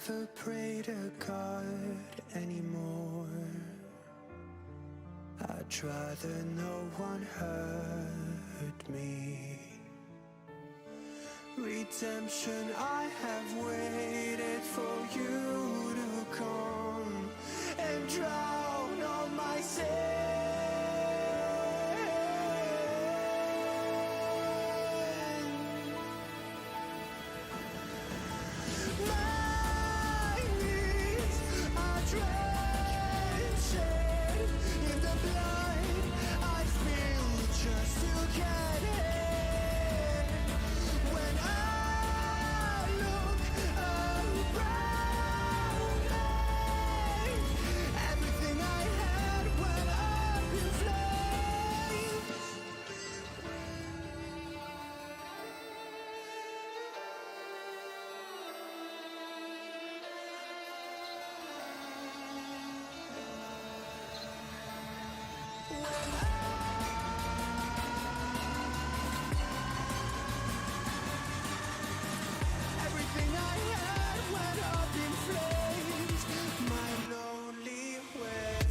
never pray to God anymore. I'd rather no one hurt me. Redemption, I have waited for you to come and drown all my sin. My knees are drenched in the blood I spill just to get in. When I look around me, everything I had went up in flames. Everything I had went up in flames. My lonely way.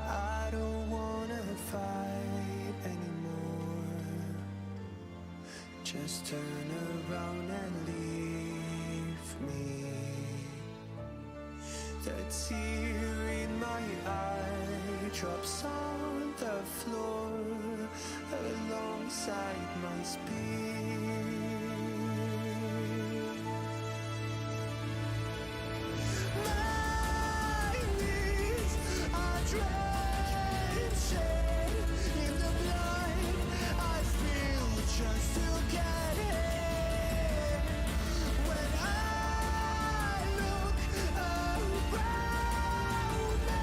I don't wanna fight anymore. Just turn around and leave me. The tear in my eye drops on the floor alongside my speed. My knees are drenched in the blood I spill just to get in. When I look around me,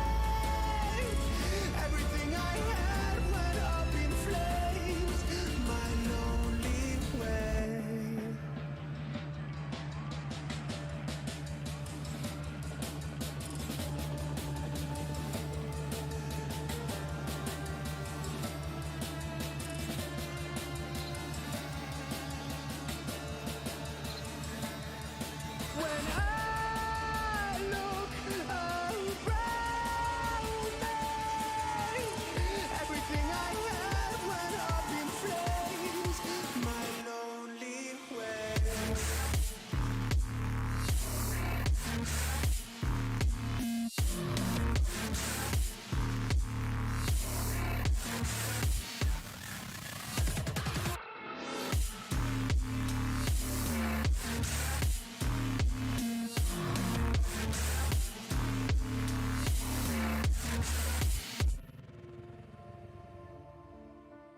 everything I had went up in flames. My lonely way. When I look around me, everything I had went up in flames. My lonely way.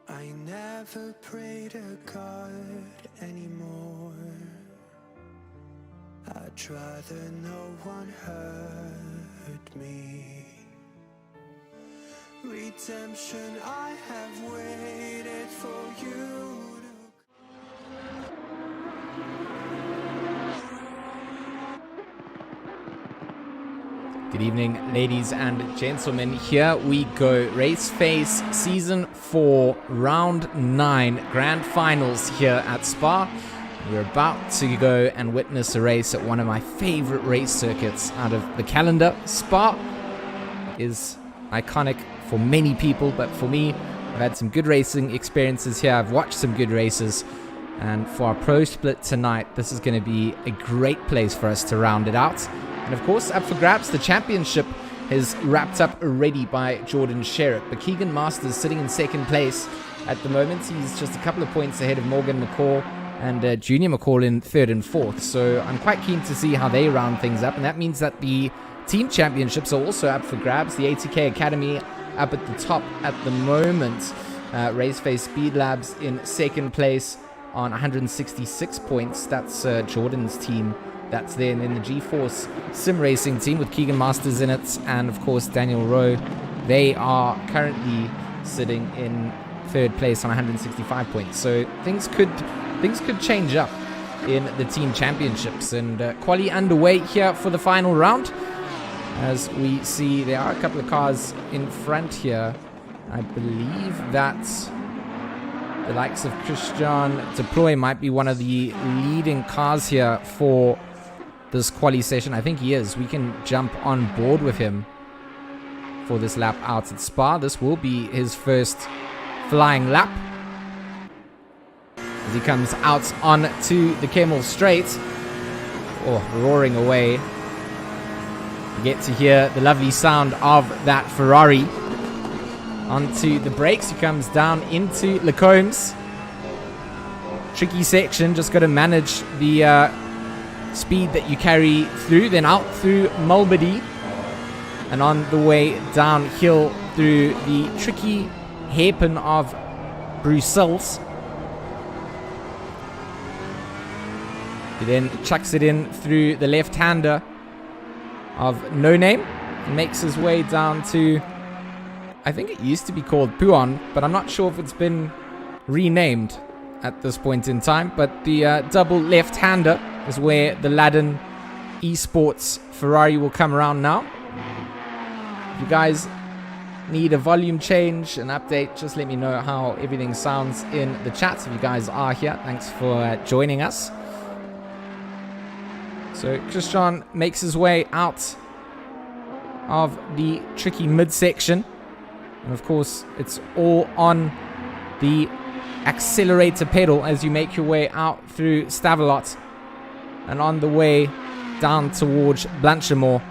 I never pray to God anymore. I'd rather no one hurt me. Redemption, I have waited for you to Good evening, ladies and gentlemen. Here we go. Raceface Season 4, Round 9, Grand Finals here at Spa. We're about to go and witness a race at one of my favorite race circuits out of the calendar. Spa is iconic for many people, but for me, I've had some good racing experiences here. I've watched some good races. And for our pro split tonight, this is going to be a great place for us to round it out. And of course, up for grabs, the championship is wrapped up already by Jordan Sherritt. But Keegan Masters sitting in second place at the moment. He's just a couple of points ahead of Morgan McCall and Junior McCall in third and fourth. So I'm quite keen to see how they round things up. And that means that the team championships are also up for grabs. The ATK Academy up at the top at the moment. Raceface Speed Labs in second place on 166 points. That's Jordan's team that's there. And then the G-Force Sim Racing team with Keegan Masters in it, and of course Daniel Rowe. They are currently sitting in third place on 165 points. So things could change up in the team championships. And quali underway here for the final round. As we see, there are a couple of cars in front here. I believe that the likes of Christian Deploy might be one of the leading cars here for this quali session. I think he is. We can jump on board with him for this lap out at Spa. This will be his first flying lap as he comes out onto the Kemmel Straight. Oh, roaring away. You get to hear the lovely sound of that Ferrari. Onto the brakes, he comes down into Lacombs. Tricky section, just got to manage the speed that you carry through. Then out through Mulberdy, and on the way downhill through the tricky hairpin of Brussels. He then chucks it in through the left-hander of No Name and makes his way down to, I think it used to be called Puon, but I'm not sure if it's been renamed at this point in time. But the double left-hander is where the Ladin Esports Ferrari will come around now. If you guys need a volume change, an update, just let me know how everything sounds in the chat. If you guys are here, thanks for joining us. So Christian makes his way out of the tricky midsection. And of course, it's all on the accelerator pedal as you make your way out through Stavelot and on the way down towards Blanchimore.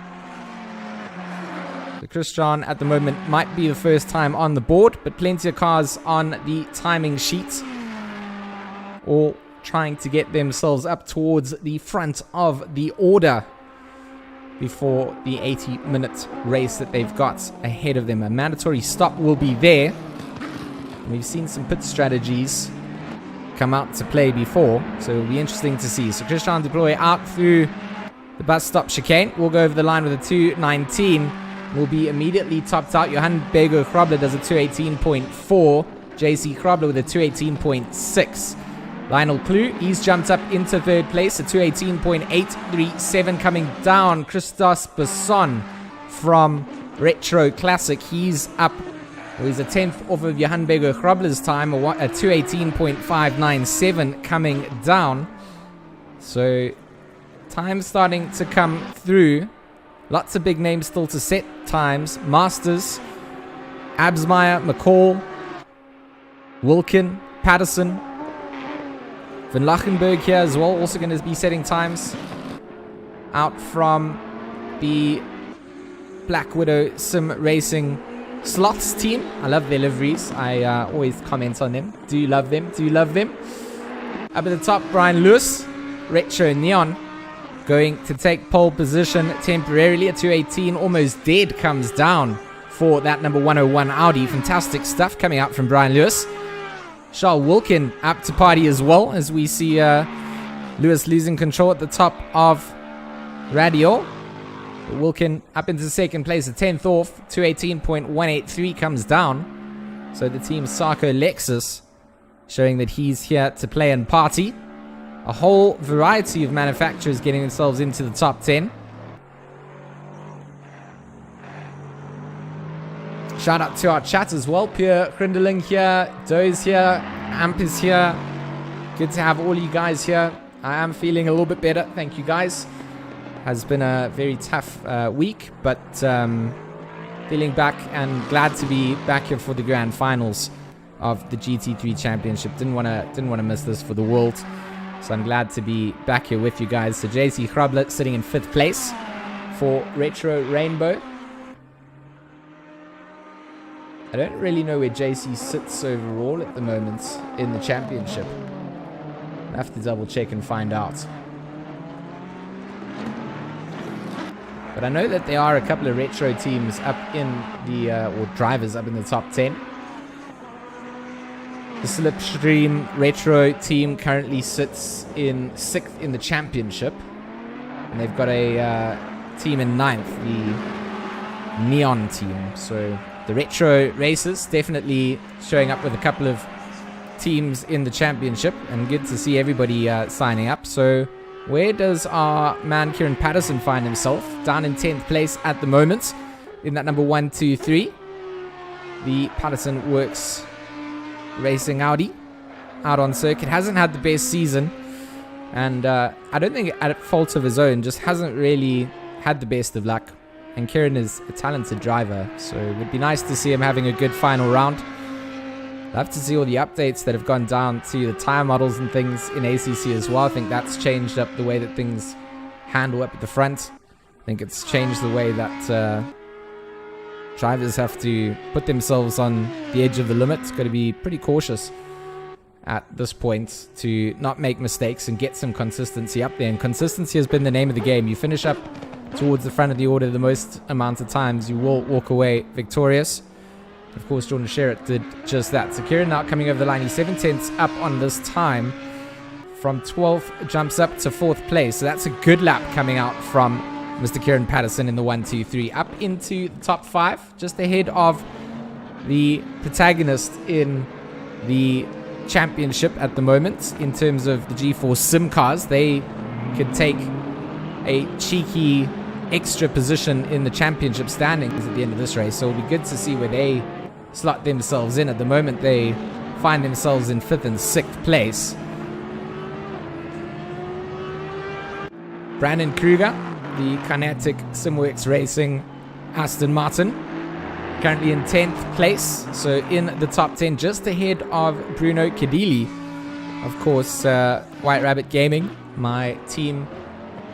So Christian at the moment might be the first time on the board, but plenty of cars on the timing sheet, all trying to get themselves up towards the front of the order before the 80-minute race that they've got ahead of them. A mandatory stop will be there. We've seen some pit strategies come out to play before, so it'll be interesting to see. So Christian Deploy out through the bus stop chicane. We'll go over the line with a 2:19. Will be immediately topped out. Johan Bego Krobler does a 2:18.4. JC Krobler with a 2:18.6. Lionel Clue, he's jumped up into third place, a 2:18.837. Coming down, Christos Besson from Retro Classic. He's up, well, he's a 10th off of Johan Bego Krobler's time, a 2:18.597 coming down. So, time starting to come through. Lots of big names still to set times. Masters, Absmeyer, McCall, Wilkin, Patterson, Van Lachenberg here as well, also going to be setting times. Out from the Black Widow Sim Racing Sloths team. I love their liveries. I always comment on them. Do you love them? Do you love them? Up at the top, Brian Lewis, Retro Neon, going to take pole position temporarily. A 2:18, almost dead, comes down for that number 101 Audi. Fantastic stuff coming out from Brian Lewis. Charles Wilkin up to party as well, as we see Lewis losing control at the top of Radio. But Wilkin up into second place, a 10th off. 2:18.183 comes down. So the team Sarko Lexus showing that he's here to play and party. A whole variety of manufacturers getting themselves into the top 10. Shout out to our chat as well. Pierre Grindeling here, Doze here, Amp is here. Good to have all you guys here. I am feeling a little bit better. Thank you guys. Has been a very tough week, but feeling back and glad to be back here for the grand finals of the GT3 Championship. Didn't want to miss this for the world. So I'm glad to be back here with you guys. So JC Krablet sitting in 5th place for Retro Rainbow. I don't really know where JC sits overall at the moment in the championship. I'll have to double check and find out. But I know that there are a couple of retro teams up in the, or drivers up in the top 10. The Slipstream Retro team currently sits in 6th in the championship. And they've got a team in 9th, the Neon team. So the Retro Racers definitely showing up with a couple of teams in the championship. And good to see everybody signing up. So where does our man Kieran Patterson find himself? Down in 10th place at the moment in that number 1, 2, 3. The Patterson Works Racing Audi out on circuit. Hasn't had the best season. And I don't think at fault of his own. Just hasn't really had the best of luck. And Kieran is a talented driver. So it would be nice to see him having a good final round. Love to see all the updates that have gone down to the tire models and things in ACC as well. I think that's changed up the way that things handle up at the front. I think it's changed the way that drivers have to put themselves on the edge of the limit. Got to be pretty cautious at this point to not make mistakes and get some consistency up there. And consistency has been the name of the game. You finish up towards the front of the order the most amount of times, you will walk away victorious. Of course, Jordan Sherritt did just that. So Kieran now coming over the line. He's 7 tenths up on this time. From 12th, jumps up to 4th place. So that's a good lap coming out from Mr. Kieran Patterson in the 1, 2, 3. Up into the top 5. Just ahead of the protagonist in the championship at the moment. In terms of the G4 Sim cars. They could take a cheeky extra position in the championship standings at the end of this race. So it'll be good to see where they slot themselves in. At the moment, they find themselves in 5th and 6th place. Brandon Kruger, the Kinetic Simworks Racing Aston Martin, currently in 10th place. So in the top 10, just ahead of Bruno Cadili. Of course, White Rabbit Gaming, my team,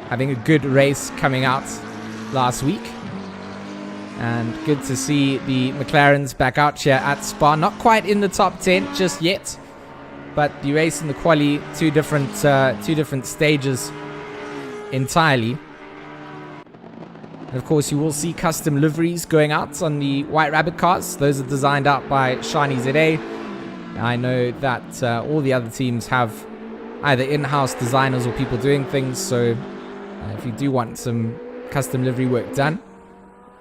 having a good race coming out last week. And good to see the McLarens back out here at Spa. Not quite in the top 10 just yet, but the race and the quali, two different stages entirely. And of course, you will see custom liveries going out on the White Rabbit cars. Those are designed out by Shiny ZA. I know that all the other teams have either in-house designers or people doing things. So if you do want some custom livery work done,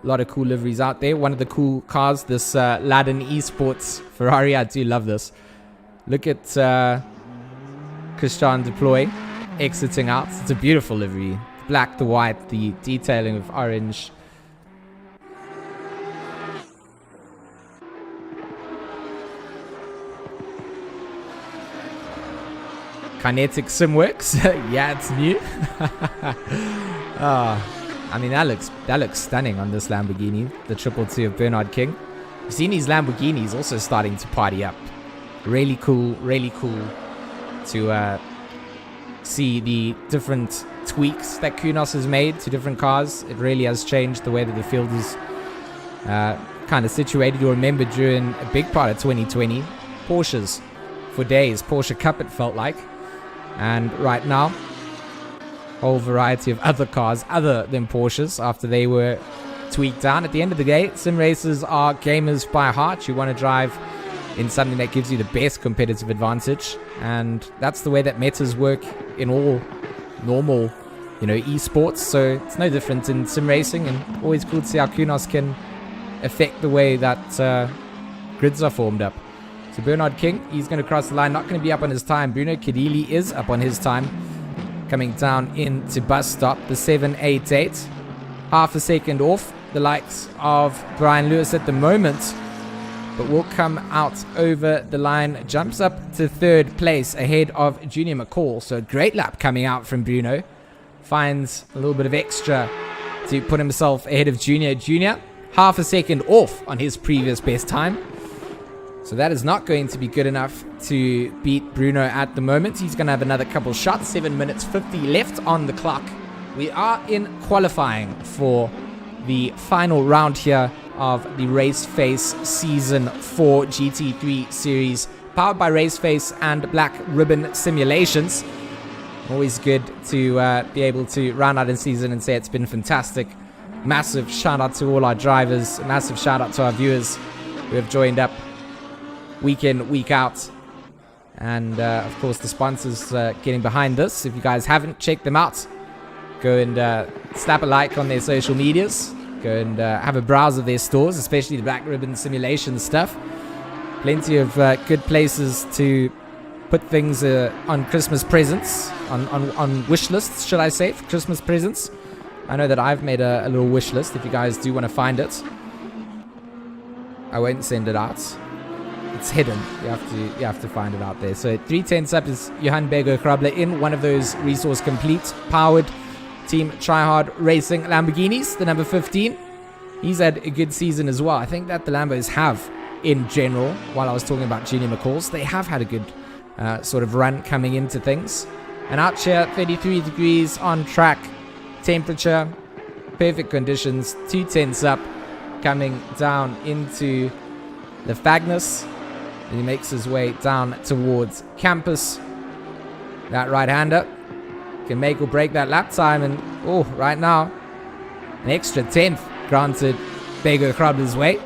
a lot of cool liveries out there. One of the cool cars, this Ladin Esports Ferrari. I do love this. Look at Christian Deploy exiting out. It's a beautiful livery. The black, the white, the detailing of orange. Kinetic Simworks. Yeah, it's new. I mean, that looks stunning on this Lamborghini, the 222 of Bernard King. You've seen these Lamborghinis also starting to party up. Really cool to see the different tweaks that Kunos has made to different cars. It really has changed the way that the field is kind of situated. You'll remember during a big part of 2020, Porsches for days, Porsche Cup it felt like. And right now, whole variety of other cars other than Porsches after they were tweaked down. At the end of the day, sim racers are gamers by heart. You want to drive in something that gives you the best competitive advantage, and that's the way that metas work in all normal, esports. So it's no different in sim racing, and always cool to see how Kunos can affect the way that grids are formed up. So Bernard King, he's going to cross the line, not going to be up on his time. Bruno Cadili is up on his time. Coming down into bus stop, the 788. Half a second off the likes of Brian Lewis at the moment, but will come out over the line. Jumps up to 3rd place ahead of Junior McCall. So a great lap coming out from Bruno. Finds a little bit of extra to put himself ahead of Junior. Junior, half a second off on his previous best time. So that is not going to be good enough to beat Bruno at the moment. He's going to have another couple shots. 7 minutes 50 left on the clock. We are in qualifying for the final round here of the Raceface Season 4 GT3 series, powered by Raceface and Black Ribbon Simulations. Always good to be able to round out the season and say it's been fantastic. Massive shout out to all our drivers. Massive shout out to our viewers who have joined up week in, week out And, of course, the sponsors getting behind this. If you guys haven't checked them out, go and slap a like on their social medias. Go and have a browse of their stores, especially the Black Ribbon Simulation stuff. Plenty of good places to put things on Christmas presents, on wish lists, should I say, for Christmas presents. I know that I've made a little wish list if you guys do want to find it. I won't send it out. It's hidden. You have to find it out there. So 3/10 up is Johan Bego Krabler in one of those Resource Complete powered Team Tryhard Racing Lamborghinis, the number 15. He's had a good season as well. I think that the Lambos have, in general, while I was talking about Junior McCalls, they have had a good sort of run coming into things. And out here, 33 degrees on track, temperature, perfect conditions, 2/10 up, coming down into the Fagnus. And he makes his way down towards campus. That right-hander can make or break that lap time. And, right now, an extra 10th granted Bego Krabler's way.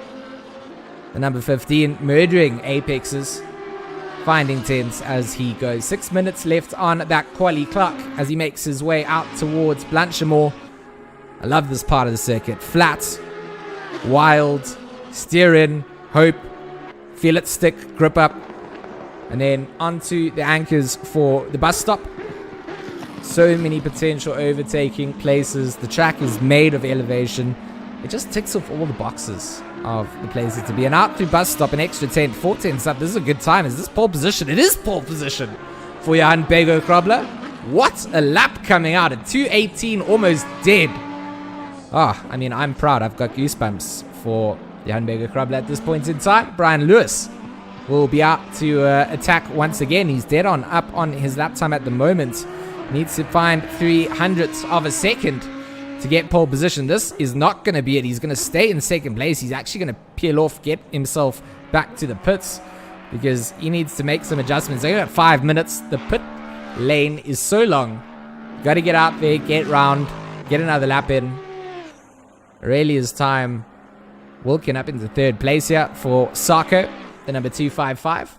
The number 15 murdering apexes, finding 10s as he goes. 6 minutes left on that quali clock as he makes his way out towards Blanchimore. I love this part of the circuit. Flat, wild, steer in, hope, feel it stick, grip up, and then onto the anchors for the bus stop. So many potential overtaking places. The track is made of elevation. It just ticks off all the boxes of the places to be. And out through bus stop, an extra 10, 4/10 up. This is a good time. Is this pole position? It is pole position for Johan Bego Krabler. What a lap coming out at 2:18, almost dead. I mean, I'm proud. I've got goosebumps for Johan Bego Krabler at this point in time. Brian Lewis will be out to attack once again. He's dead on up on his lap time at the moment. Needs to find 300ths of a second to get pole position. This is not going to be it. He's going to stay in second place. He's actually going to peel off, get himself back to the pits because he needs to make some adjustments. They got 5 minutes. The pit lane is so long. Got to get out there, get round, get another lap in. Aurelia's time Wilkin up into third place here for Sarko, the number 255.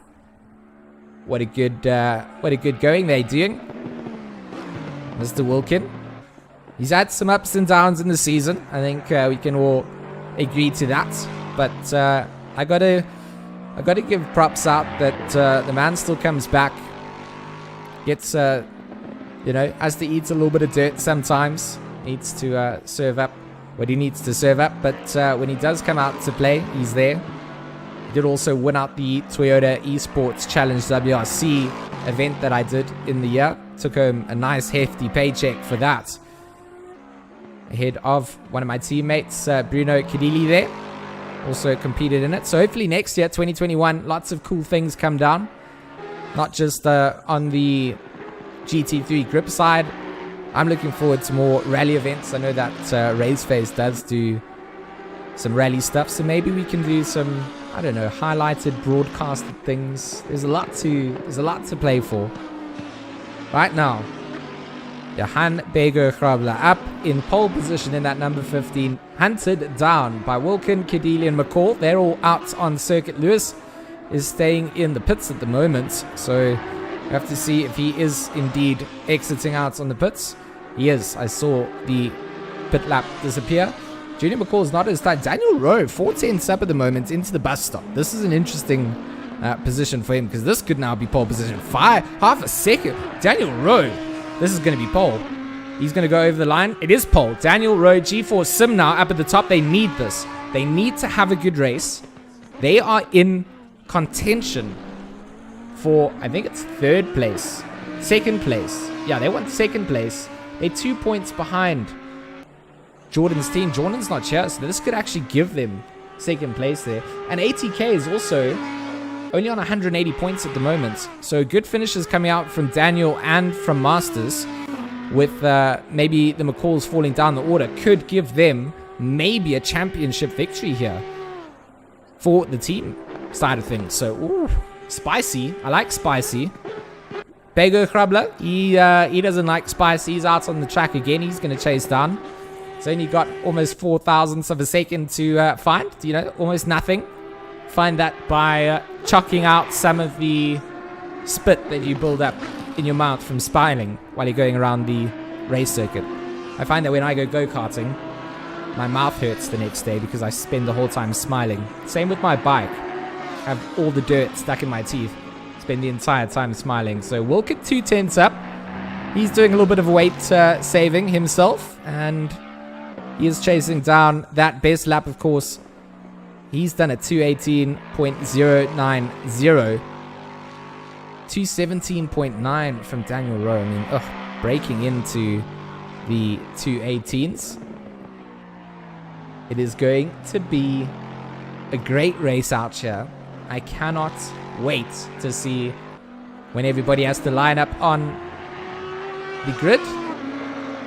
What a good going they're doing. Mr. Wilkin. He's had some ups and downs in the season. I think we can all agree to that. But I gotta give props out that the man still comes back. Gets has to eat a little bit of dirt sometimes. Needs to serve up what he needs to serve up. But when he does come out to play, he's there. He did also win out the Toyota Esports Challenge WRC event that I did in the year. Took home a nice hefty paycheck for that. Ahead of one of my teammates, Bruno Kadili there. Also competed in it. So hopefully next year, 2021, lots of cool things come down. Not just on the GT3 grip side. I'm looking forward to more rally events. I know that Raceface does do some rally stuff. So maybe we can do some, I don't know, highlighted, broadcasted things. There's a lot to play for. Right now, Johan Bego Krabler up in pole position in that number 15. Hunted down by Wilkin, Kadili and McCall. They're all out on circuit. Lewis is staying in the pits at the moment. So we have to see if he is indeed exiting out on the pits. He is. I saw the pit lap disappear. Junior McCall is not as tight. Daniel Rowe, 4/10 up at the moment into the bus stop. This is an interesting position for him because this could now be pole position. Half a second. Daniel Rowe. This is going to be pole. He's going to go over the line. It is pole. Daniel Rowe, G4 Sim now up at the top. They need this. They need to have a good race. They are in contention for, I think it's third place. Second place. Yeah, they want second place. They're 2 points behind Jordan's team. Jordan's not here, so this could actually give them second place there. And ATK is also only on 180 points at the moment. So good finishes coming out from Daniel and from Masters. With maybe the McCalls falling down the order, could give them maybe a championship victory here for the team side of things. So, ooh, spicy. I like spicy. Bego Krabler, he doesn't like spicy. He's out on the track again. He's going to chase down. He's only got almost 0.004 of a second to find. Almost nothing. Find that by chucking out some of the spit that you build up in your mouth from smiling while you're going around the race circuit. I find that when I go go-karting, my mouth hurts the next day because I spend the whole time smiling. Same with my bike. I have all the dirt stuck in my teeth. Spend the entire time smiling. So Wilkin 2/10 up. He's doing a little bit of weight saving himself, and he is chasing down that best lap, of course. He's done a 2:18.090. 2:17.9 from Daniel Rowe. I mean, breaking into the 2:18s. It is going to be a great race out here. I cannot wait to see when everybody has to line up on the grid.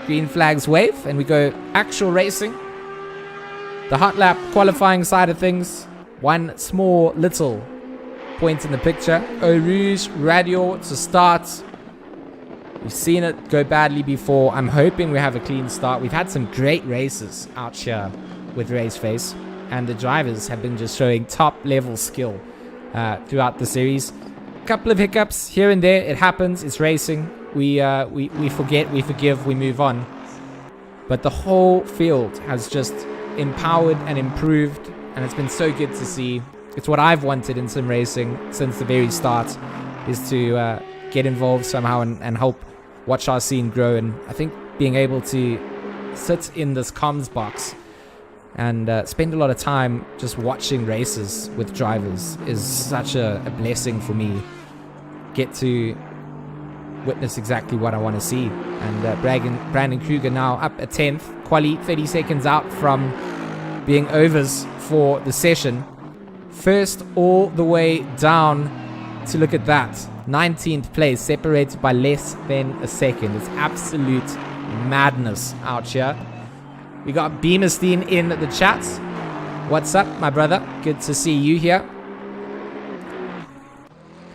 Green flags wave and we go actual racing. The hot lap qualifying side of things. One small little point in the picture. Eau Rouge Radio to start. We've seen it go badly before. I'm hoping we have a clean start. We've had some great races out here with Raceface, and the drivers have been just showing top level skill throughout the series. A couple of hiccups here and there. It happens. It's racing. We forget, we forgive, we move on. But the whole field has just empowered and improved, and it's been so good to see. It's what I've wanted in sim racing since the very start, is to get involved somehow and help watch our scene grow. And I think being able to sit in this comms box and spend a lot of time just watching races with drivers is such a blessing for me. Get to witness exactly what I want to see. And Brandon Kruger now up a 10th. Quali 30 seconds out from being overs for the session. First all the way down to look at that. 19th place, separated by less than a second. It's absolute madness out here. We got Beamerstein in the chat. What's up, my brother? Good to see you here.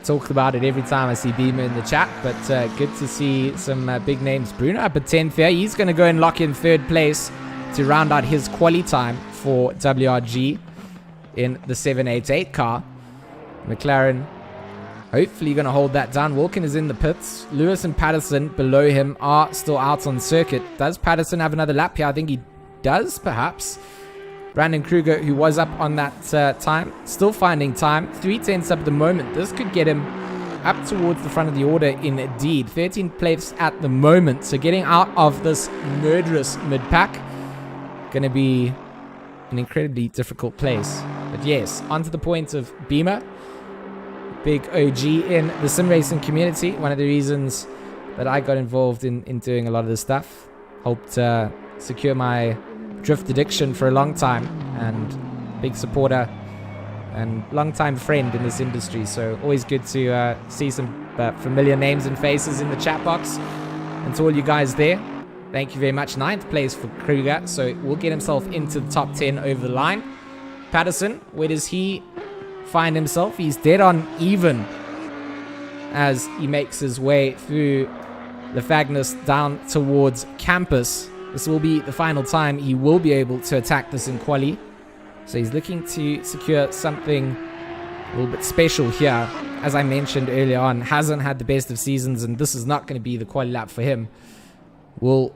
Talk about it every time I see Beamer in the chat, but good to see some big names. Bruno up at 10th here. He's going to go and lock in 3rd place to round out his quali time for WRG in the 788 car. McLaren hopefully going to hold that down. Wilkin is in the pits. Lewis and Patterson below him are still out on circuit. Does Patterson have another lap here? I think he does, perhaps. Brandon Kruger, who was up on that time, still finding time. 3/10 up at the moment. This could get him up towards the front of the order indeed. 13th place at the moment. So getting out of this murderous mid-pack, going to be an incredibly difficult place. But yes, onto the point of Beamer. Big OG in the sim racing community. One of the reasons that I got involved in doing a lot of this stuff. Helped secure my drift addiction for a long time, and big supporter and long-time friend in this industry. So always good to see some familiar names and faces in the chat box. And to all you guys there, thank you very much. 9th place for Kruger, so we'll get himself into the top 10 over the line. Patterson, where does he find himself? He's dead on even as he makes his way through the Fagnus down towards campus. This will be the final time he will be able to attack this in quali. So he's looking to secure something a little bit special here. As I mentioned earlier on, hasn't had the best of seasons, and this is not going to be the quali lap for him. We'll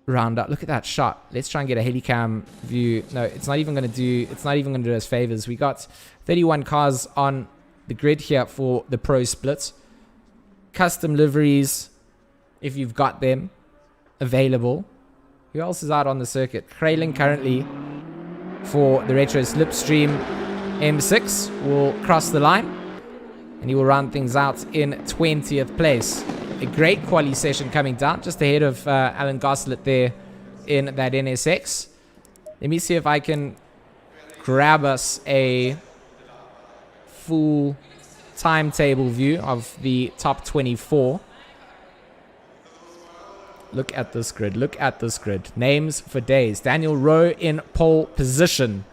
round up. Look at that shot. Let's try and get a helicam view. No, it's not even going to do us favors. We got 31 cars on the grid here for the pro split. Custom liveries, if you've got them available. Who else is out on the circuit? Kraylin currently for the Retro Slipstream M6 will cross the line, and he will round things out in 20th place. A great quali session coming down, just ahead of Alan Goslet there in that NSX. Let me see if I can grab us a full timetable view of the top 24. Look at this grid. Look at this grid. Names for days. Daniel Rowe in pole position,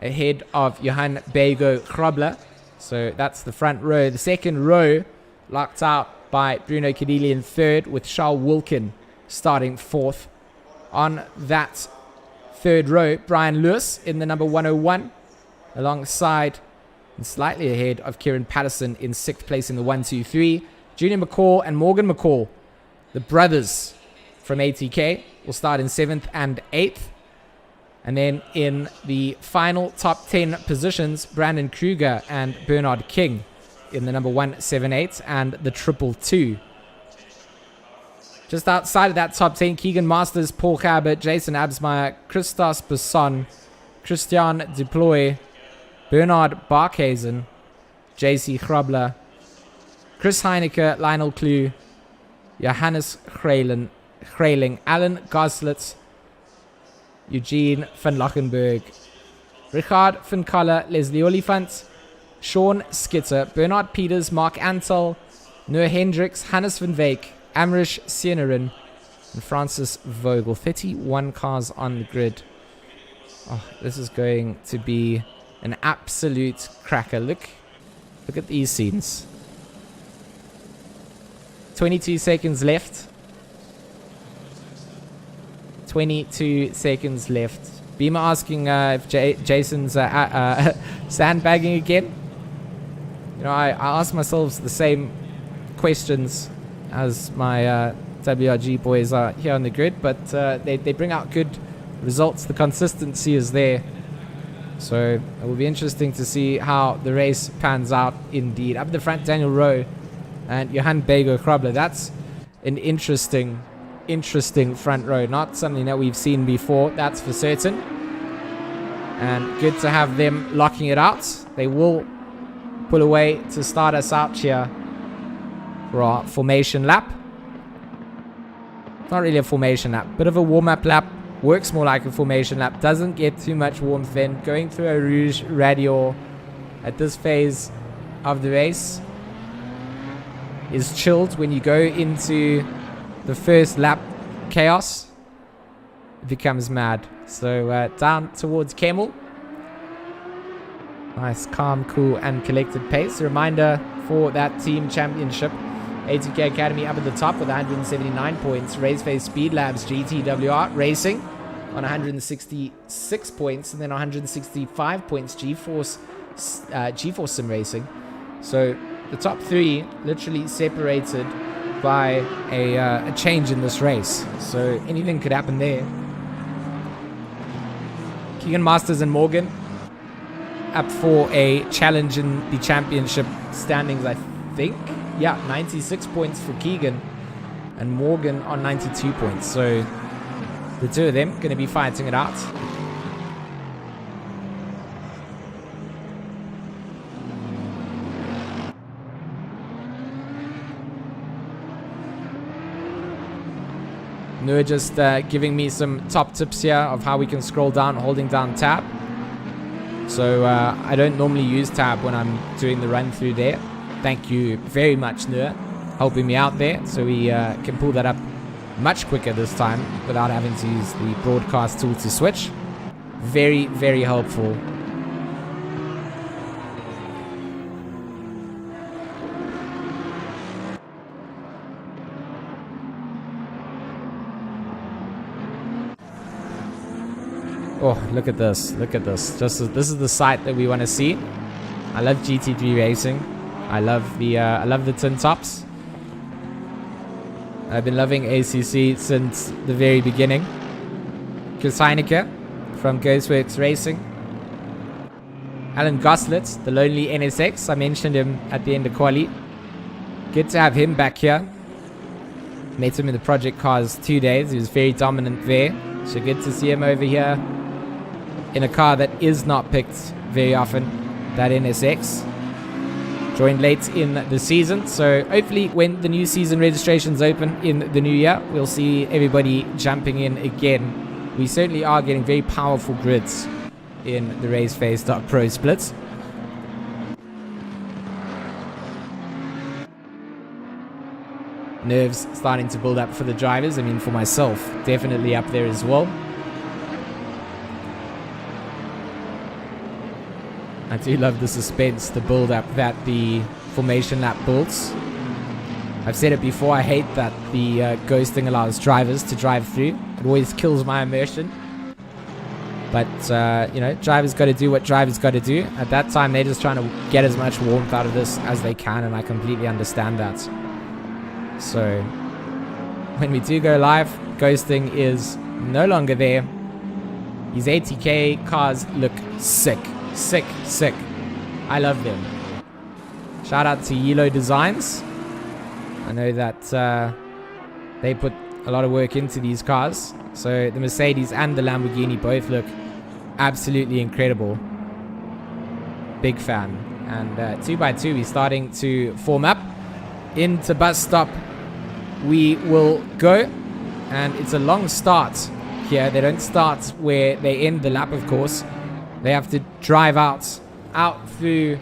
ahead of Johan Bego Krobler. So that's the front row. The second row locked out by Bruno Cadilli in 3rd, with Charles Wilkin starting 4th. On that 3rd row, Brian Lewis in the number 101, alongside and slightly ahead of Kieran Patterson in 6th place in the 1-2-3. Junior McCall and Morgan McCall, the brothers from ATK, will start in 7th and 8th. And then in the final top 10 positions, Brandon Kruger and Bernard King in the number 178 and the 222. Just outside of that top 10, Keegan Masters, Paul Cabot, Jason Absmeyer, Christos Besson, Christian Deploy, Bernard Barkhazen, JC Grabler, Chris Heineke, Lionel Klue, Johannes Grayling, Alan Goslitz, Eugene van Lochenberg, Richard van Kaller, Leslie Oliphant, Sean Skitter, Bernard Peters, Mark Antal, Noah Hendricks, Hannes van Veek, Amrish Sienerin, and Francis Vogel. 31 cars on the grid. Oh, this is going to be an absolute cracker. Look at these scenes. 22 seconds left. 22 seconds left. Beamer asking if Jason's sandbagging again. You know, I ask myself the same questions as my WRG boys are here on the grid, but they bring out good results. The consistency is there. So it will be interesting to see how the race pans out indeed. Up the front, Daniel Rowe and Johan Bego Krabler. That's an interesting front row. Not something that we've seen before, that's for certain. And good to have them locking it out. They will pull away to start us out here for our formation lap. Not really a formation lap, bit of a warm-up lap. Works more like a formation lap. Doesn't get too much warmth in. Going through a Rouge Radial at this phase of the race is chilled. When you go into the first lap chaos, it becomes mad. So down towards Kemmel. Nice, calm, cool, and collected pace. A reminder for that team championship. ATK Academy up at the top with 179 points. Raceface Speed Labs GTWR Racing on 166 points. And then 165 points GeForce Sim Racing. So the top three literally separated by a change in this race. So anything could happen there. Keegan Masters and Morgan up for a challenge in the championship standings, I think. Yeah, 96 points for Keegan and Morgan on 92 points. So the two of them going to be fighting it out. Noor just giving me some top tips here of how we can scroll down holding down tab. So I don't normally use tab when I'm doing the run through there. Thank you very much, Noor, helping me out there so we can pull that up much quicker this time without having to use the broadcast tool to switch. Very, very helpful. Oh, look at this. Look at this. This is the sight that we want to see. I love GT3 racing. I love the tin tops. I've been loving ACC since the very beginning. Chris Heineke from Ghostworks Racing. Alan Goslitz, the lonely NSX. I mentioned him at the end of quali. Good to have him back here. Met him in the project cars 2 days. He was very dominant there. So good to see him over here in a car that is not picked very often, that NSX. Joined late in the season, so hopefully when the new season registrations open in the new year, we'll see everybody jumping in again. We certainly are getting very powerful grids in the Raceface.Pro splits. Nerves starting to build up for the drivers. I mean, for myself, definitely up there as well. I do love the suspense, the build-up that the formation lap builds. I've said it before, I hate that the ghosting allows drivers to drive through. It always kills my immersion. But, drivers got to do what drivers got to do. At that time, they're just trying to get as much warmth out of this as they can, and I completely understand that. So, when we do go live, ghosting is no longer there. These ATK cars look sick. Sick, sick. I love them. Shout out to Yelo Designs. I know that they put a lot of work into these cars. So the Mercedes and the Lamborghini both look absolutely incredible. Big fan. And 2x2, we're starting to form up. Into bus stop we will go. And it's a long start here. They don't start where they end the lap, of course. They have to drive out through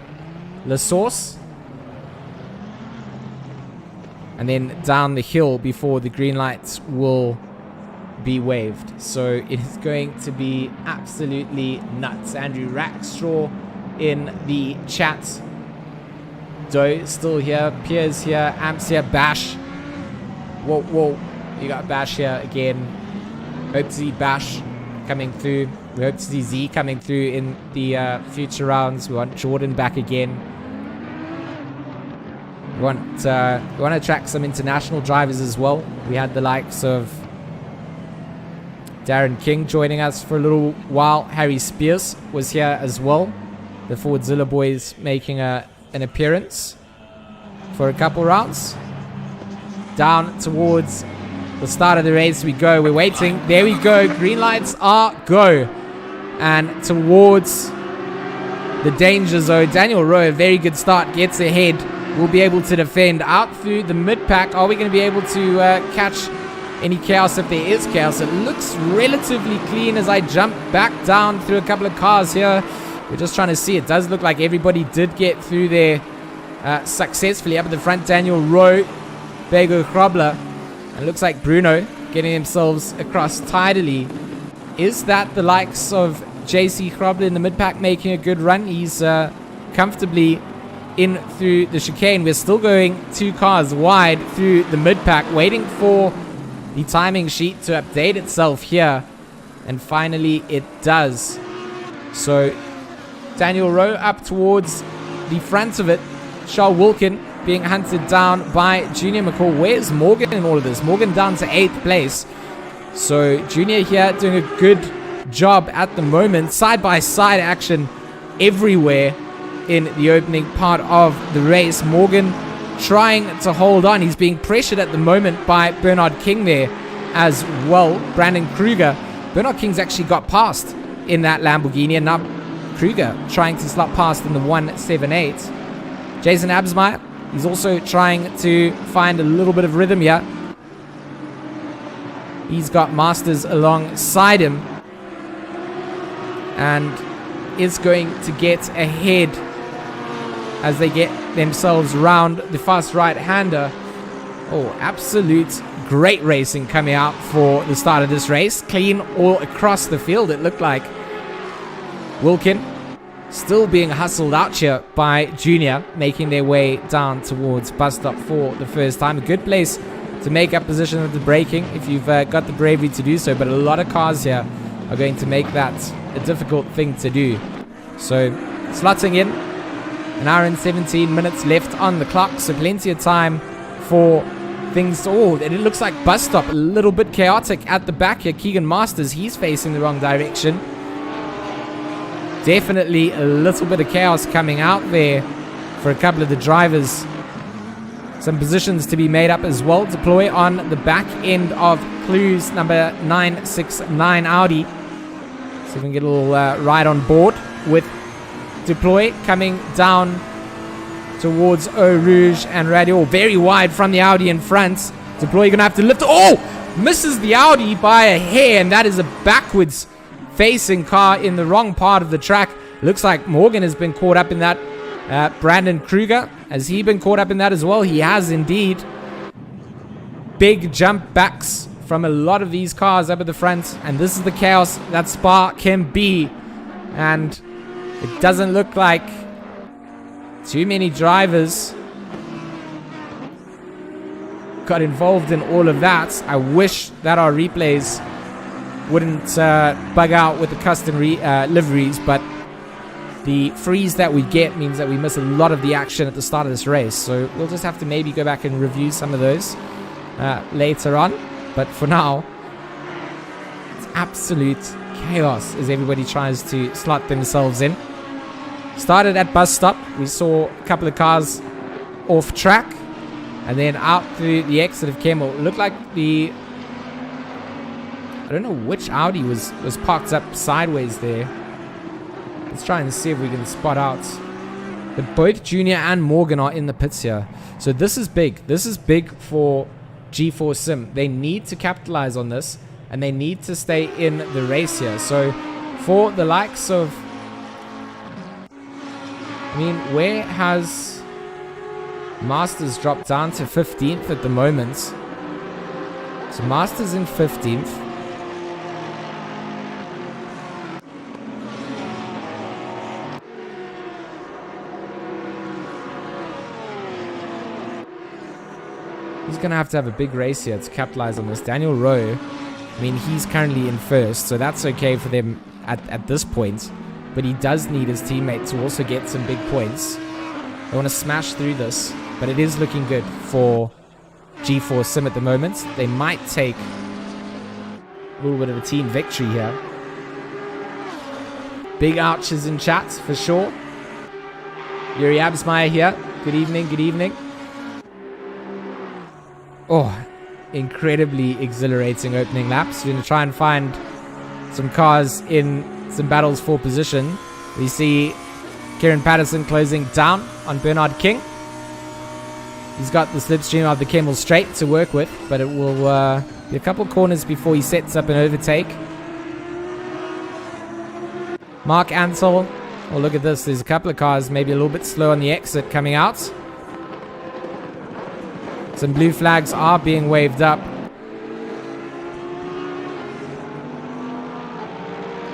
La Source. And then down the hill before the green lights will be waved. So it is going to be absolutely nuts. Andrew Rackstraw in the chat. Doe still here. Piers here. Amps here. Bash. Whoa. You got Bash here again. Hope to see Bash coming through. We hope to see Z coming through in the future rounds. We want Jordan back again. We want to attract some international drivers as well. We had the likes of Darren King joining us for a little while. Harry Spears was here as well. The Fordzilla boys making an appearance for a couple rounds. Down towards the start of the race we go. We're waiting. There we go. Green lights are go. And towards the danger zone. Daniel Rowe, a very good start, gets ahead. We'll be able to defend out through the mid-pack. Are we going to be able to catch any chaos if there is chaos? It looks relatively clean as I jump back down through a couple of cars here. We're just trying to see. It does look like everybody did get through there successfully. Up at the front, Daniel Rowe, Bego Krobler. And it looks like Bruno getting themselves across tidily. Is that the likes of JC Krobler in the mid-pack making a good run? He's comfortably in through the chicane. We're still going 2 cars wide through the mid-pack, waiting for the timing sheet to update itself here. And finally it does. So Daniel Rowe up towards the front of it. Charles Wilkin being hunted down by Junior McCall. Where's Morgan in all of this? Morgan down to 8th place. So Junior here doing a good job at the moment. Side-by-side action everywhere in the opening part of the race. Morgan trying to hold on. He's being pressured at the moment by Bernard King there as well. Brandon Kruger. Bernard King's actually got past in that Lamborghini, and now Kruger trying to slot past in the 178. Jason Absmeyer, he's also trying to find a little bit of rhythm here. He's got Masters alongside him and is going to get ahead as they get themselves round the fast right-hander. Oh, absolute great racing coming out for the start of this race. Clean all across the field, it looked like. Wilkin still being hustled out here by Junior, making their way down towards bus stop for the first time. A good place to make up position with the braking if you've got the bravery to do so, but a lot of cars here are going to make that a difficult thing to do. So slotting in, an hour and 17 minutes left on the clock, so plenty of time for things to... Oh, and it looks like bus stop a little bit chaotic at the back here. Keegan Masters, he's facing the wrong direction. Definitely a little bit of chaos coming out there for a couple of the drivers. Some positions to be made up as well. Deploy on the back end of Clues number 969 Audi. See if we can get a little ride on board with Deploy coming down towards Eau Rouge and Radio. Very wide from the Audi in front. Deploy, you're going to have to lift. Oh! Misses the Audi by a hair, and that is a backwards facing car in the wrong part of the track. Looks like Morgan has been caught up in that. Brandon Kruger, has he been caught up in that as well? He has indeed. Big jump backs from a lot of these cars up at the front, and this is the chaos that Spa can be. And it doesn't look like too many drivers got involved in all of that. I wish that our replays wouldn't bug out with the custom liveries, but the freeze that we get means that we miss a lot of the action at the start of this race. So we'll just have to maybe go back and review some of those later on. But for now, it's absolute chaos as everybody tries to slot themselves in. Started at bus stop. We saw a couple of cars off track. And then out through the exit of Kemmel. It looked like I don't know which Audi was parked up sideways there. Let's try and see if we can spot out. But both Junior and Morgan are in the pits here. So this is big. This is big for G4 Sim. They need to capitalize on this. And they need to stay in the race here. So for the likes of... I mean, where has Masters dropped down to 15th at the moment? So Masters in 15th. He's going to have a big race here to capitalize on this. Daniel Rowe, I mean, he's currently in first, so that's okay for them at this point. But he does need his teammate to also get some big points. They want to smash through this, but it is looking good for G4 Sim at the moment. They might take a little bit of a team victory here. Big ouches in chat, for sure. Yuri Absmeyer here. Good evening, good evening. Oh, incredibly exhilarating opening laps. We're going to try and find some cars in some battles for position. We see Kieran Patterson closing down on Bernard King. He's got the slipstream of the Kemmel straight to work with, but it will be a couple corners before he sets up an overtake. Mark Ansel. Oh, look at this. There's a couple of cars maybe a little bit slow on the exit coming out. Some blue flags are being waved up.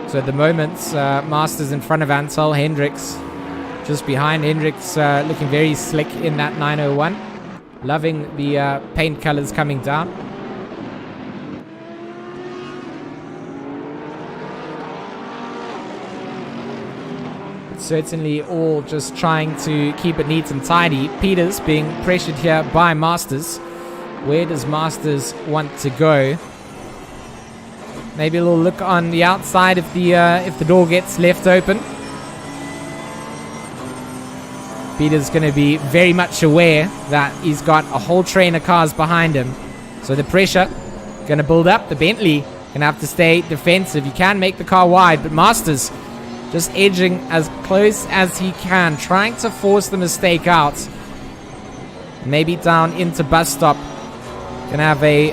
So at the moment, Masters in front of Ansel. Hendricks just behind. Hendricks looking very slick in that 901. Loving the paint colors coming down. Certainly all just trying to keep it neat and tidy. Peters being pressured here by Masters. Where does Masters want to go? Maybe a little look on the outside if the door gets left open. Peters going to be very much aware that he's got a whole train of cars behind him. So the pressure going to build up. The Bentley going to have to stay defensive. You can make the car wide, but Masters just edging as close as he can, trying to force the mistake out. Maybe down into bus stop. Gonna have a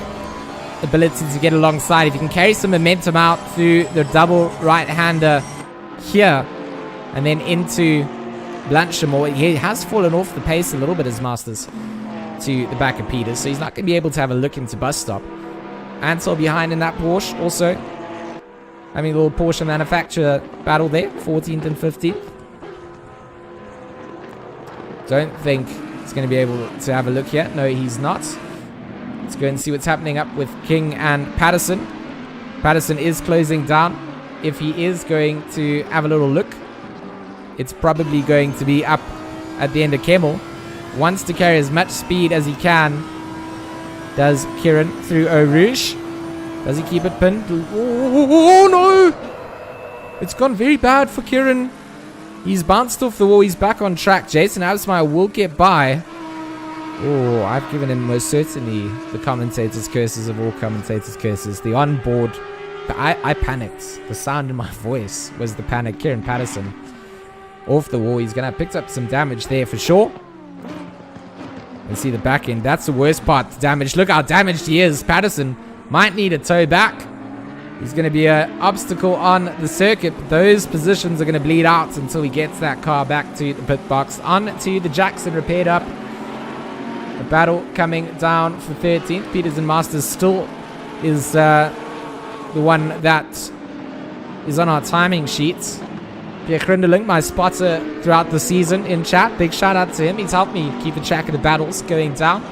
ability to get alongside. If you can carry some momentum out through the double right-hander here, and then into Blanchimore. He has fallen off the pace a little bit as Masters to the back of Peters, so he's not gonna be able to have a look into bus stop. Ansel behind in that Porsche also. I mean, a little Porsche manufacturer battle there, 14th and 15th. Don't think he's going to be able to have a look yet. No, he's not. Let's go and see what's happening up with King and Patterson. Patterson is closing down. If he is going to have a little look, it's probably going to be up at the end of Kemmel. Wants to carry as much speed as he can. Does Kieran through Eau Rouge. Does he keep it pinned? Oh, no! It's gone very bad for Kieran. He's bounced off the wall. He's back on track. Jason Absmeyer will get by. Oh, I've given him most certainly the commentator's curses of all commentators' curses. The onboard. I panicked. The sound in my voice was the panic. Kieran Patterson off the wall. He's going to have picked up some damage there for sure. And see the back end. That's the worst part. The damage. Look how damaged he is. Patterson might need a toe back. He's going to be an obstacle on the circuit. Those positions are going to bleed out until he gets that car back to the pit box. On to the Jackson repaired up. The battle coming down for 13th. Peters and Masters still is the one that is on our timing sheets. Pierre Grindeling, my spotter throughout the season in chat. Big shout out to him. He's helped me keep a track of the battles going down.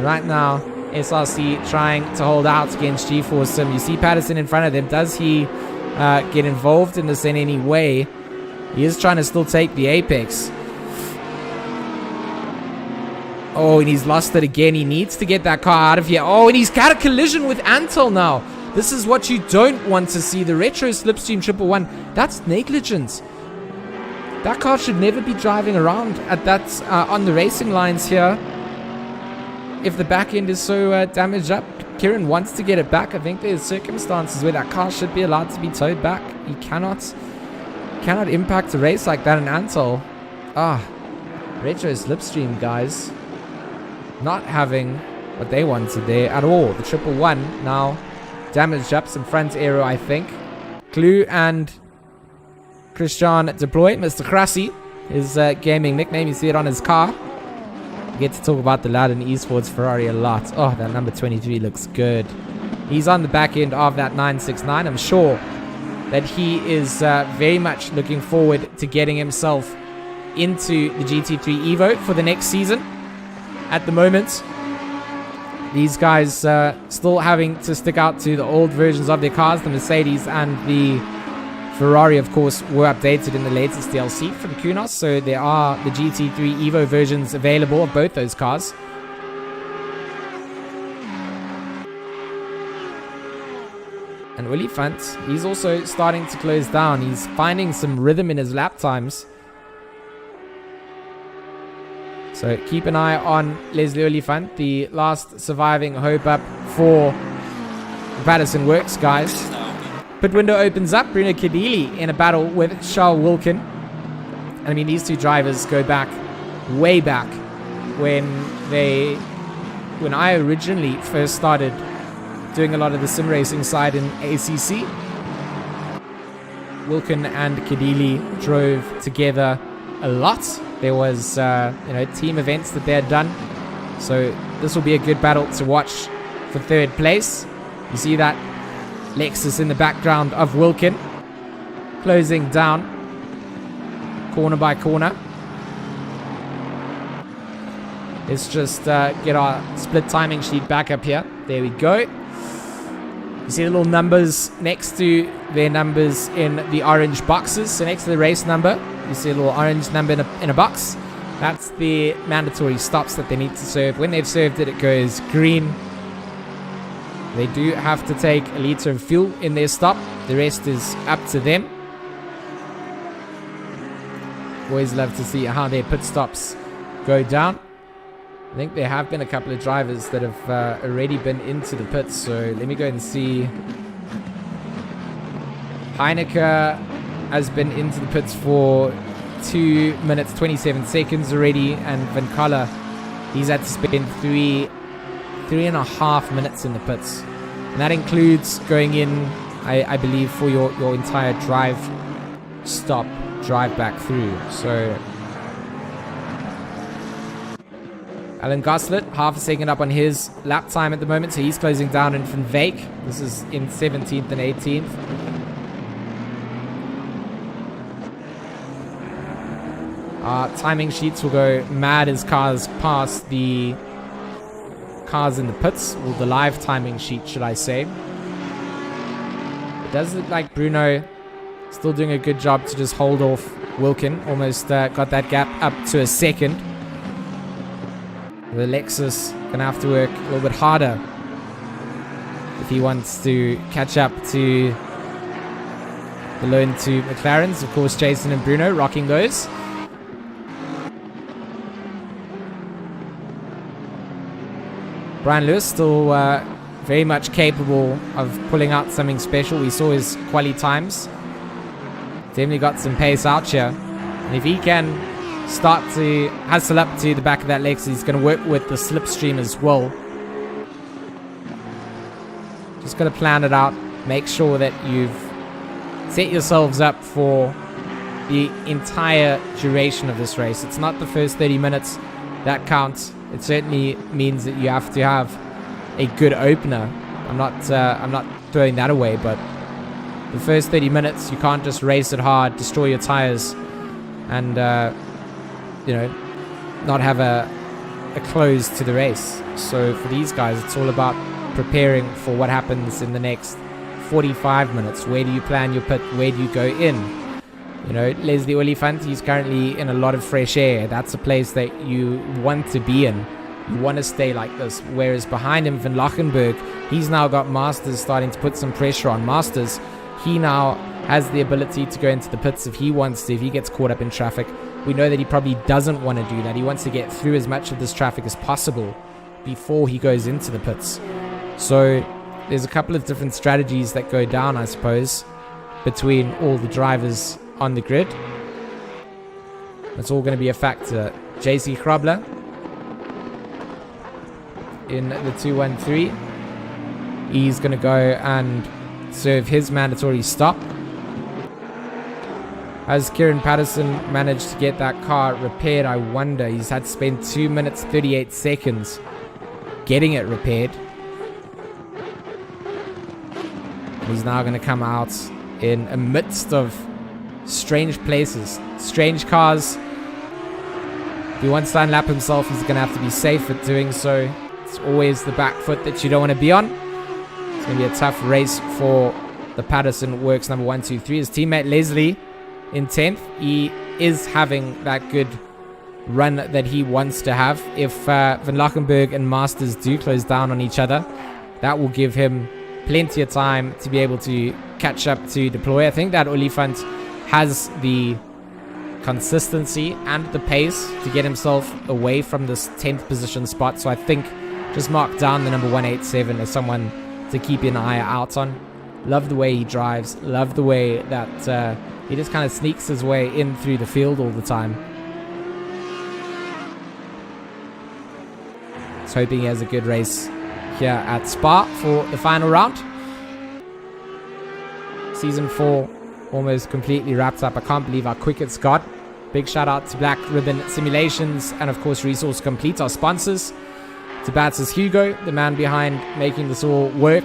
Right now, SRC trying to hold out against G4 Sim. You see Patterson in front of them. Does he get involved in this in any way? He is trying to still take the apex. Oh, and he's lost it again. He needs to get that car out of here. Oh, and he's got a collision with Antel now. This is what you don't want to see. The Retro Slipstream 111. That's negligence. That car should never be driving around at that on the racing lines here. If the back end is so damaged up, Kieran wants to get it back. I think there's circumstances where that car should be allowed to be towed back. He cannot impact a race like that in Antel. Retro Slipstream guys. Not having what they wanted there at all. The 111 now damaged up. Some front aero, I think. Clue and Christian Deploy. Mr. Krassi, his gaming nickname. You see it on his car. We get to talk about the Loudon Esports Ferrari a lot. Oh, that number 23 looks good. He's on the back end of that 969. I'm sure that he is very much looking forward to getting himself into the GT3 Evo for the next season. At the moment, these guys still having to stick out to the old versions of their cars. The Mercedes and the Ferrari, of course, were updated in the latest DLC from Kunos. So there are the GT3 Evo versions available of both those cars. And Willie Funt, he's also starting to close down. He's finding some rhythm in his lap times. So keep an eye on Leslie Oliphant, the last surviving hope up for the Patterson Works guys. Pit window opens up. Bruno Kadili in a battle with Charles Wilkin. I mean, these two drivers go back, way back, when I originally first started doing a lot of the sim racing side in ACC. Wilkin and Kadili drove together a lot. There was, team events that they had done. So this will be a good battle to watch for third place. You see that Lexus in the background of Wilkin. Closing down. Corner by corner. Let's just get our split timing sheet back up here. There we go. You see the little numbers next to their numbers in the orange boxes. So next to the race number, you see a little orange number in a box. That's the mandatory stops that they need to serve. When they've served it, it goes green. They do have to take a liter of fuel in their stop. The rest is up to them. Always love to see how their pit stops go down. I think there have been a couple of drivers that have already been into the pits. So let me go and see. Heineke has been into the pits for 2 minutes 27 seconds already, and Van Kalla, he's had to spend three and a half minutes in the pits, and that includes going in, I believe, for your entire drive back through. So Alan Goslet, half a second up on his lap time at the moment, so he's closing down in Van Veek. This is in 17th and 18th. Timing sheets will go mad as cars pass the cars in the pits, or the live timing sheet, should I say. It does look like Bruno still doing a good job to just hold off Wilkin. Almost got that gap up to a second. The Lexus gonna have to work a little bit harder if he wants to catch up to the lone two McLarens. Of course, Jason and Bruno rocking those. Brian Lewis still very much capable of pulling out something special. We saw his quali times. Definitely got some pace out here. And if he can start to hustle up to the back of that Lexus, he's going to work with the slipstream as well. Just got to plan it out. Make sure that you've set yourselves up for the entire duration of this race. It's not the first 30 minutes that counts. It certainly means that you have to have a good opener. I'm not throwing that away, but the first 30 minutes, you can't just race it hard, destroy your tires, and not have a a close to the race. So for these guys, it's all about preparing for what happens in the next 45 minutes. Where do you plan your pit? Where do you go in? You know, Leslie Oliphant, he's currently in a lot of fresh air. That's a place that you want to be in. You want to stay like this. Whereas behind him, Van Lachenberg, he's now got Masters starting to put some pressure on. Masters, he now has the ability to go into the pits if he wants to, if he gets caught up in traffic. We know that he probably doesn't want to do that. He wants to get through as much of this traffic as possible before he goes into the pits. So there's a couple of different strategies that go down, I suppose, between all the drivers on the grid. It's all going to be a factor. JC Grabler in the 213. He's going to go and serve his mandatory stop. Has Kieran Patterson managed to get that car repaired? I wonder. He's had to spend 2 minutes 38 seconds getting it repaired. He's now going to come out in a midst of strange places, strange cars. If he wants to unlap himself, he's going to have to be safe at doing so. It's always the back foot that you don't want to be on. It's going to be a tough race for the Patterson Works number 1, 2, 3. His teammate Leslie in 10th. He is having that good run that he wants to have. If Van Lachenberg and Masters do close down on each other, that will give him plenty of time to be able to catch up to deploy. I think that Oliphant has the consistency and the pace to get himself away from this 10th position spot. So I think just mark down the number 187 as someone to keep an eye out on. Love the way he drives. Love the way that he just kind of sneaks his way in through the field all the time. Just hoping he has a good race here at Spa for the final round. Season 4 almost completely wrapped up. I can't believe how quick it's got. Big shout out to Black Ribbon Simulations and of course Resource Complete, our sponsors. To Bats Hugo, the man behind making this all work,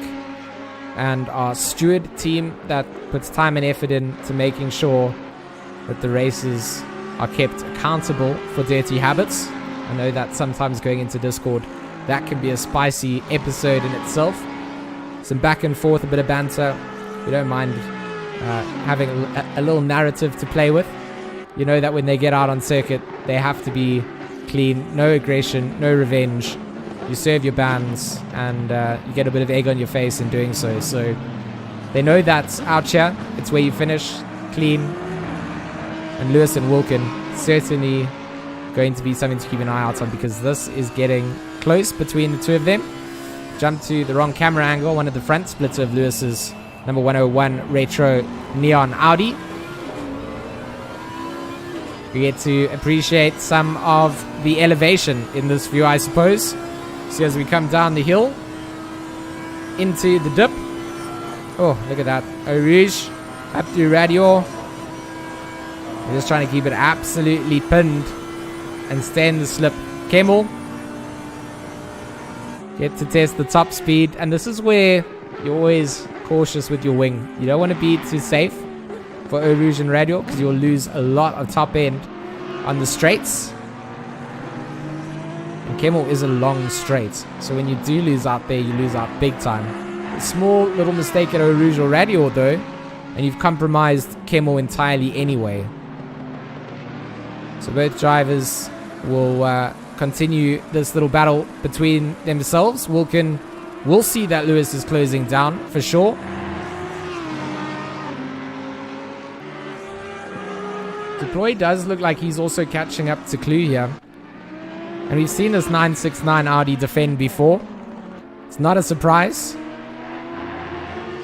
and our steward team that puts time and effort into making sure that the races are kept accountable for dirty habits. I know that sometimes going into Discord, that can be a spicy episode in itself. Some back and forth, a bit of banter. We don't mind having a little narrative to play with. You know that when they get out on circuit, they have to be clean, no aggression, no revenge. You serve your bans, and you get a bit of egg on your face in doing so. So they know that out here, it's where you finish clean. And Lewis and Wilkin certainly going to be something to keep an eye out on, because this is getting close between the two of them. Jump to the wrong camera angle, one of the front splitter of Lewis's number 101 Retro Neon Audi. We get to appreciate some of the elevation in this view, I suppose. See, as we come down the hill into the dip. Oh, look at that. Eau Rouge up to Radio. We're just trying to keep it absolutely pinned and stay in the slip. Kemmel get to test the top speed, and this is where you're always cautious with your wing. You don't want to be too safe for Eau Rouge and Radio, because you'll lose a lot of top end on the straights. And Kemmel is a long straight, so when you do lose out there, you lose out big time. A small little mistake at Eau Rouge or Radio though, and you've compromised Kemmel entirely anyway. So both drivers will continue this little battle between themselves. Wilkin will see that Lewis is closing down for sure. Deploy does look like he's also catching up to Clue here. And we've seen this 969 Audi defend before. It's not a surprise.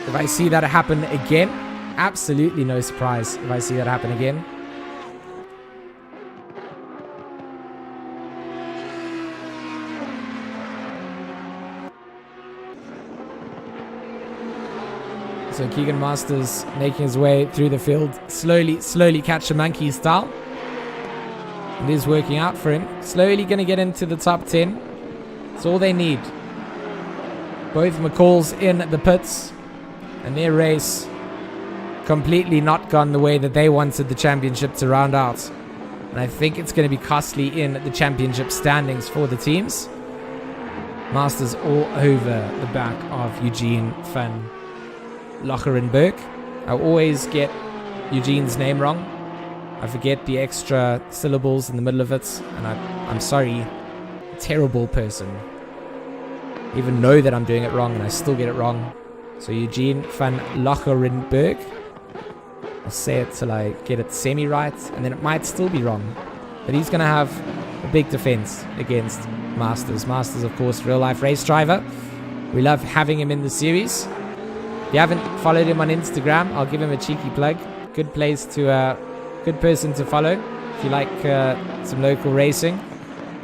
If I see that happen again, absolutely no surprise if I see that happen again. So Keegan Masters making his way through the field, slowly catch a monkey style. It is working out for him. Slowly going to get into the top 10. That's all they need. Both McCalls in the pits, and their race completely not gone the way that they wanted the championship to round out. And I think it's going to be costly in the championship standings for the teams. Masters all over the back of Eugene van Locherenberg. I always get Eugene's name wrong. I forget the extra syllables in the middle of it. And I'm sorry. Terrible person. I even know that I'm doing it wrong and I still get it wrong. So Eugene van Locherenberg. I'll say it till I get it semi-right, and then it might still be wrong. But he's going to have a big defense against Masters. Masters, of course, real-life race driver. We love having him in the series. If you haven't followed him on Instagram, I'll give him a cheeky plug. Good good person to follow if you like some local racing.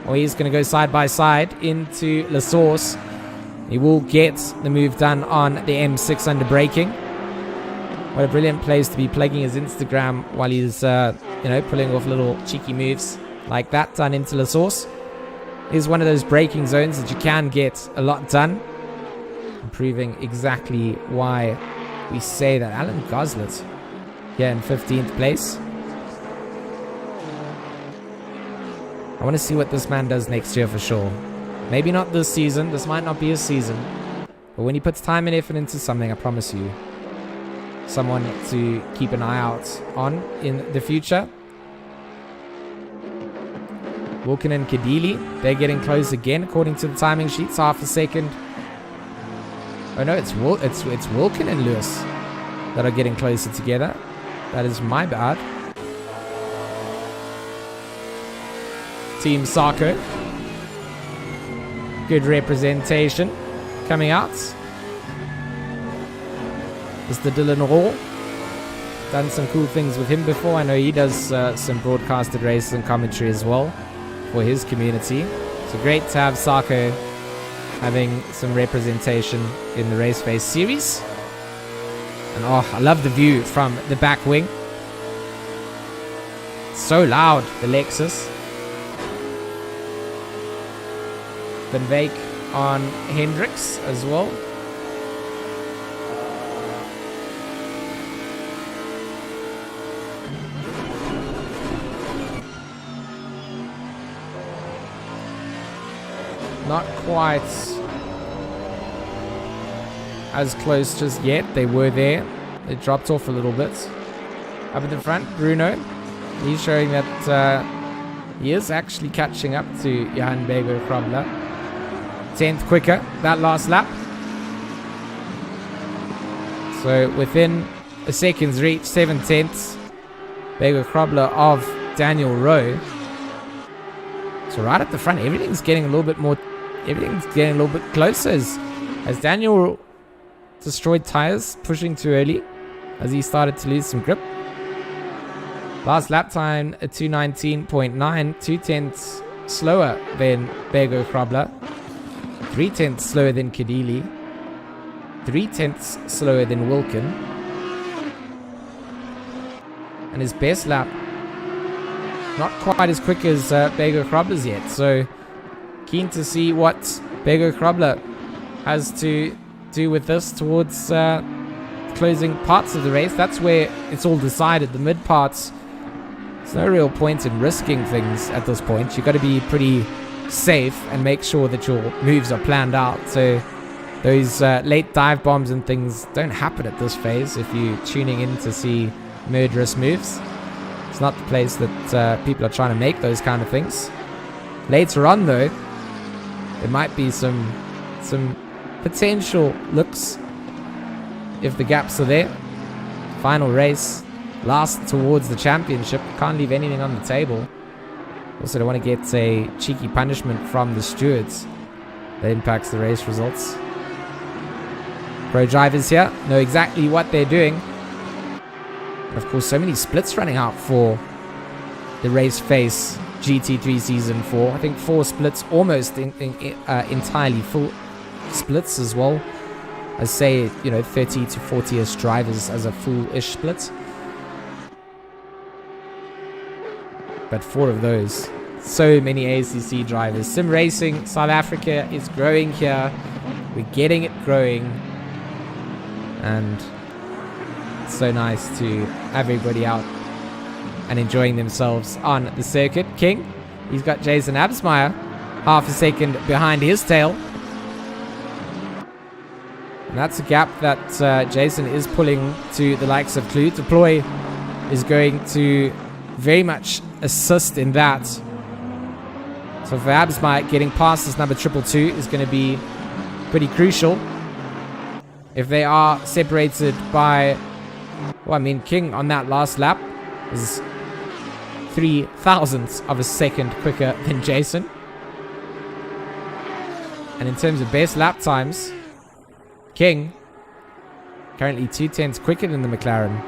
Or he's going to go side by side into La Source. He will get the move done on the M6 under braking. What a brilliant place to be plugging his Instagram while he's, pulling off little cheeky moves like that done into La Source. Is one of those braking zones that you can get a lot done. Proving exactly why we say that. Alan Goslet here in 15th place. I want to see what this man does next year for sure. Maybe not this season. This might not be his season. But when he puts time and effort into something, I promise you, someone to keep an eye out on in the future. Wilken and Kadili, they're getting close again according to the timing sheets. Half a second. Oh no, it's Wilken and Lewis that are getting closer together. That is my bad. Team Sarko. Good representation coming out. Mr. Dylan Hall. Done some cool things with him before. I know he does some broadcasted races and commentary as well for his community. So great to have Sarko having some representation in the Raceface series. And I love the view from the back wing. So loud, the Lexus. Van Veek on Hendricks as well. Not quite as close just yet. They were there. They dropped off a little bit. Up at the front, Bruno. He's showing that he is actually catching up to Johan Bego Krobler. 10th quicker that last lap. So within a second's reach, 7/10. Bego Krobler of Daniel Rowe. So right at the front, everything's getting a little bit closer as Daniel destroyed tires, pushing too early as he started to lose some grip. Last lap time, a 2:19.9, 2/10 slower than Bego Krobler, 3/10 slower than Kadili, 3/10 slower than Wilken, and his best lap not quite as quick as Bego Krobler's yet. So keen to see what Bego Krobler has to do with this towards closing parts of the race. That's where it's all decided. The mid parts, there's no real point in risking things at this point. You've got to be pretty safe and make sure that your moves are planned out. So those late dive bombs and things don't happen at this phase if you're tuning in to see murderous moves. It's not the place that people are trying to make those kind of things. Later on though, there might be some potential looks if the gaps are there. Final race, last towards the championship. Can't leave anything on the table. Also don't want to get a cheeky punishment from the stewards that impacts the race results. Pro drivers here know exactly what they're doing. And of course, so many splits running out for the Raceface GT3 Season 4. I think 4 splits, almost entirely full splits as well. I say, 30 to 40-ish drivers as a full-ish split. But 4 of those. So many ACC drivers. Sim Racing South Africa is growing here. We're getting it growing. And it's so nice to have everybody out and enjoying themselves on the circuit. King, he's got Jason Absmeyer half a second behind his tail. And that's a gap that Jason is pulling to the likes of Clue. Deploy is going to very much assist in that. So for Absmeyer, getting past this number 222 is going to be pretty crucial. If they are separated by, well, I mean, King on that last lap is 0.003 of a second quicker than Jason. And in terms of best lap times, King currently 0.2 quicker than the McLaren.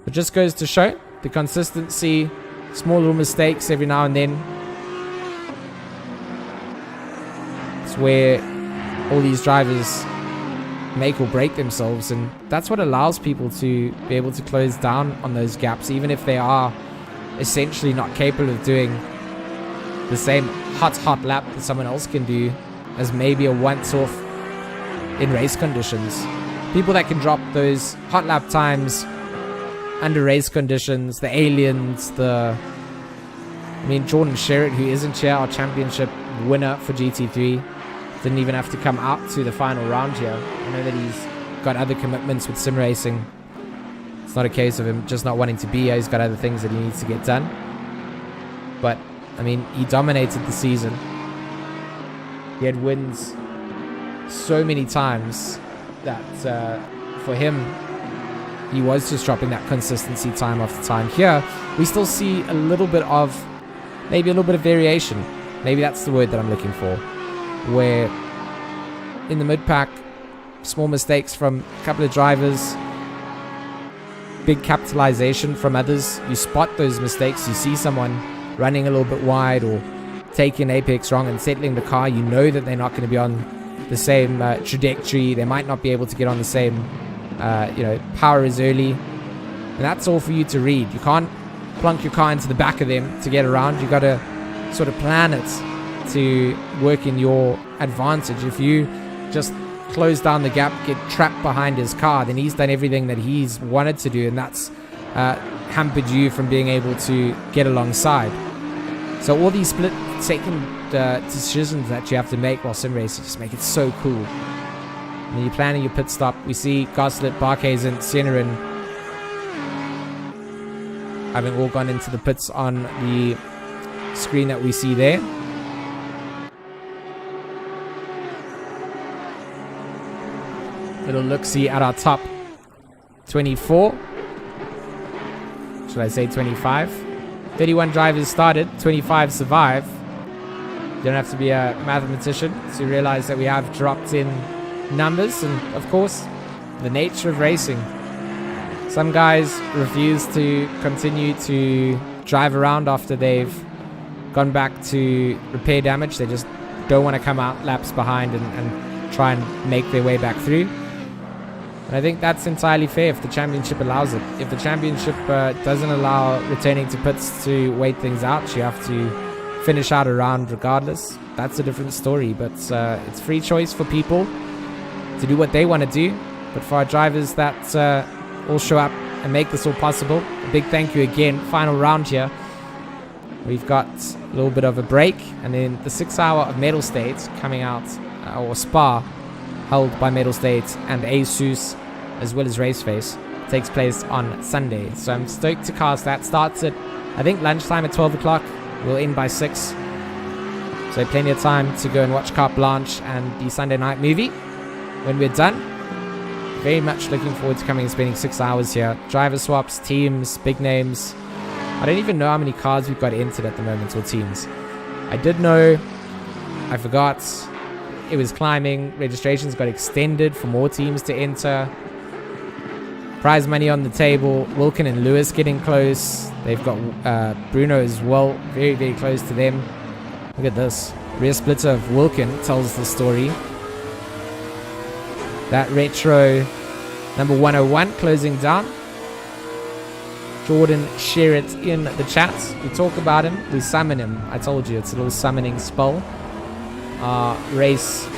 It just goes to show the consistency, small little mistakes every now and then. It's where all these drivers make or break themselves, and that's what allows people to be able to close down on those gaps, even if they are essentially not capable of doing the same hot lap that someone else can do as maybe a once-off in race conditions. People that can drop those hot lap times under race conditions, the aliens, I mean, Jordan Sherritt, who isn't here, our championship winner for GT3, didn't even have to come out to the final round here. I know that he's got other commitments with sim racing. It's not a case of him just not wanting to be here. He's got other things that he needs to get done. But, I mean, he dominated the season. He had wins so many times that for him, he was just dropping that consistency time after time. Here, we still see a little bit of, maybe a little bit of variation. Maybe that's the word that I'm looking for. Where in the mid-pack, small mistakes from a couple of drivers, big capitalization from others. You spot those mistakes. You see someone running a little bit wide or taking apex wrong and settling the car. You know that they're not going to be on the same trajectory. They might not be able to get on the same power as early. And that's all for you to read. You can't plunk your car into the back of them to get around. You got to sort of plan it to work in your advantage. If you just close down the gap, get trapped behind his car, then he's done everything that he's wanted to do, and that's hampered you from being able to get alongside. So all these split-second decisions that you have to make while sim racing just make it so cool. When you're planning your pit stop, we see Goslet, Barkhazen, Senerin having all gone into the pits on the screen that we see there. Little look-see at our top 24. Should I say 25? 31 drivers started, 25 survive. You don't have to be a mathematician to realize that we have dropped in numbers, and of course, the nature of racing. Some guys refuse to continue to drive around after they've gone back to repair damage. They just don't want to come out laps behind and try and make their way back through. And I think that's entirely fair if the championship allows it. If the championship doesn't allow returning to pits to wait things out, you have to finish out a round regardless. That's a different story, but it's free choice for people to do what they want to do. But for our drivers that all show up and make this all possible, a big thank you again. Final round here. We've got a little bit of a break, and then the 6 hour of Medal State coming out, or Spa, held by Medal State and ASUS, as well as Raceface, takes place on Sunday. So I'm stoked to cast that. Starts at, I think, lunchtime at 12 o'clock. We'll end by 6. So plenty of time to go and watch Carte Blanche and the Sunday night movie when we're done. Very much looking forward to coming and spending 6 hours here. Driver swaps, teams, big names. I don't even know how many cars we've got entered at the moment, or teams. I did know, I forgot, it was climbing. Registrations got extended for more teams to enter. Prize money on the table. Wilkin and Lewis getting close. They've got Bruno as well, very, very close to them. Look at this. Rear splitter of Wilkin tells the story. That retro number 101 closing down. Jordan Sherritt in the chat. We talk about him, we summon him. I told you, it's a little summoning spell. Race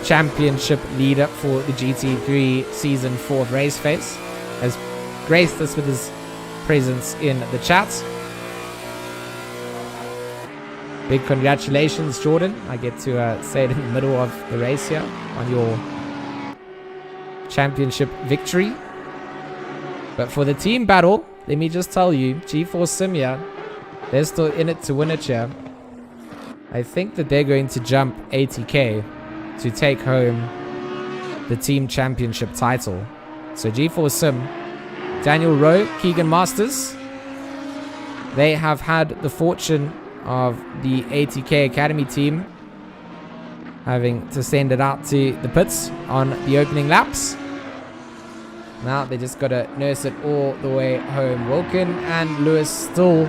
championship leader for the GT3 Season 4 of Raceface has graced us with his presence in the chat. Big congratulations, Jordan. I get to say it in the middle of the race here on your championship victory. But for the team battle, let me just tell you, G4 Sim here, they're still in it to win it here. I think that they're going to jump 80k to take home the team championship title. So G4 Sim, Daniel Rowe, Keegan Masters, they have had the fortune of the 80k Academy team having to send it out to the pits on the opening laps. Now they just got to nurse it all the way home. Wilkin and Lewis still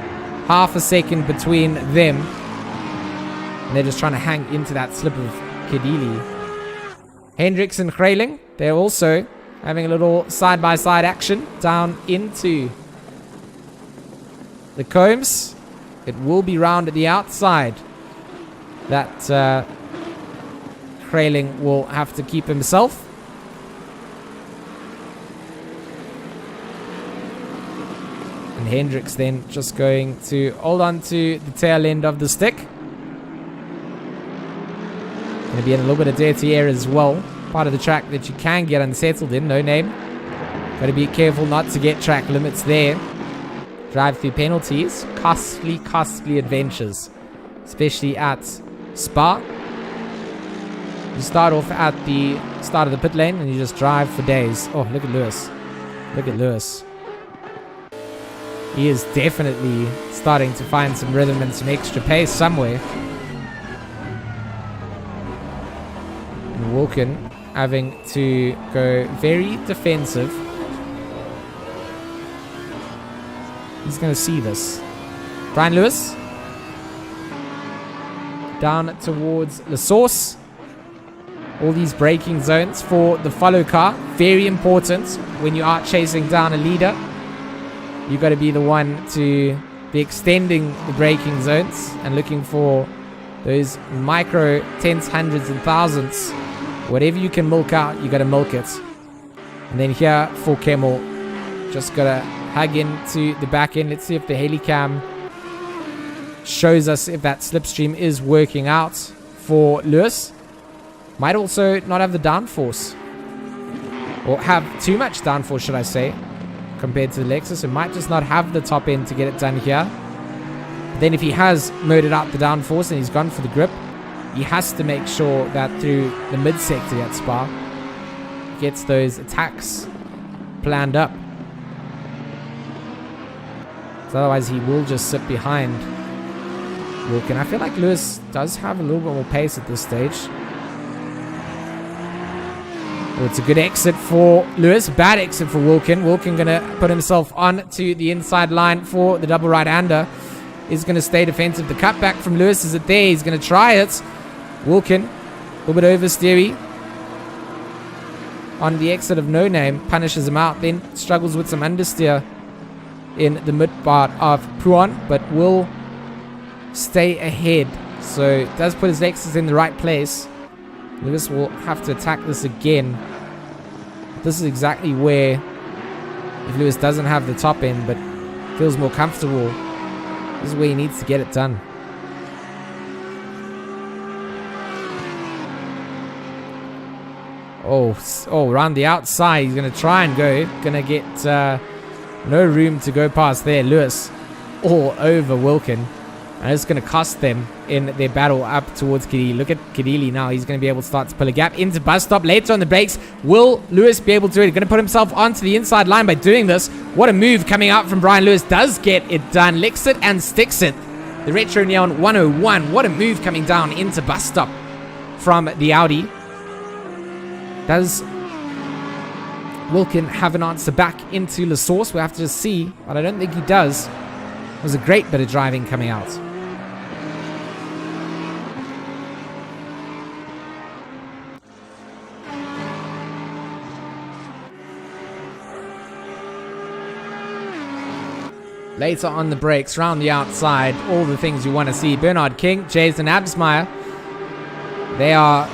half a second between them. And they're just trying to hang into that slip of Kedili. Hendricks and Grayling, they're also having a little side-by-side action down into the combs. It will be round at the outside that Grayling will have to keep himself. And Hendricks then just going to hold on to the tail end of the stick. Going to be in a little bit of dirty air as well. Part of the track that you can get unsettled in, no name. Got to be careful not to get track limits there. Drive through penalties. Costly adventures. Especially at Spa. You start off at the start of the pit lane and you just drive for days. Oh, look at Lewis. Look at Lewis. He is definitely starting to find some rhythm and some extra pace somewhere. And Wilkin having to go very defensive. He's going to see this. Brian Lewis. Down towards the source. All these braking zones for the follow car. Very important when you are chasing down a leader. You've got to be the one to be extending the braking zones and looking for those micro tenths, hundreds and thousandths. Whatever you can milk out, you got to milk it. And then here for Kemmel, just got to hug into the back end. Let's see if the Helicam shows us if that slipstream is working out for Lewis. Might also not have the downforce. Or have too much downforce, should I say, compared to the Lexus. It might just not have the top end to get it done here. But then if he has murdered out the downforce and he's gone for the grip, he has to make sure that through the mid-sector at Spa, he gets those attacks planned up. So otherwise he will just sit behind Wilkin. I feel like Lewis does have a little bit more pace at this stage. Oh, it's a good exit for Lewis. Bad exit for Wilkin. Wilkin going to put himself on to the inside line for the double right-hander. Is going to stay defensive. The cutback from Lewis, is it there? He's going to try it. Wilkin, a little bit oversteery. On the exit of No Name, punishes him out. Then struggles with some understeer in the mid part of Puan, but will stay ahead. So does put his Lexus in the right place. Lewis will have to attack this again. This is exactly where, if Lewis doesn't have the top end but feels more comfortable, this is where he needs to get it done. Oh, around the outside, he's going to try and go. Going to get no room to go past there. Lewis all over Wilkin. And it's going to cost them in their battle up towards Kedili. Look at Kedili now. He's going to be able to start to pull a gap into bus stop. Later on the brakes. Will Lewis be able to do it? He's going to put himself onto the inside line by doing this. What a move coming out from Brian Lewis. Does get it done. Licks it and sticks it. The Retro Neon 101. What a move coming down into bus stop from the Audi. Does Wilkin have an answer back into the source? We'll have to just see. But I don't think he does. It was a great bit of driving coming out. Later on the brakes, round the outside, all the things you want to see. Bernard King, Jason Absmeyer. They are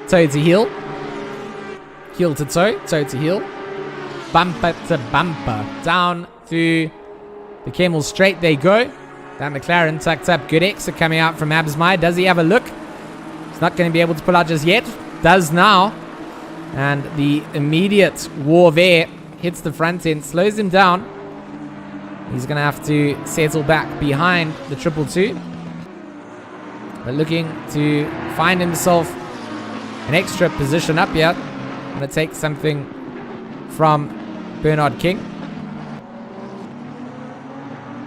toe to heel. Heel to toe, toe to heel. bumper to bumper. Down through the Camel Straight they go. That McLaren tucked up. Good exit coming out from Absmeyer. Does he have a look? He's not going to be able to pull out just yet. Does now. And the immediate war there hits the front end, slows him down. He's going to have to settle back behind the 222. But looking to find himself an extra position up here. Going to take something from Bernard King.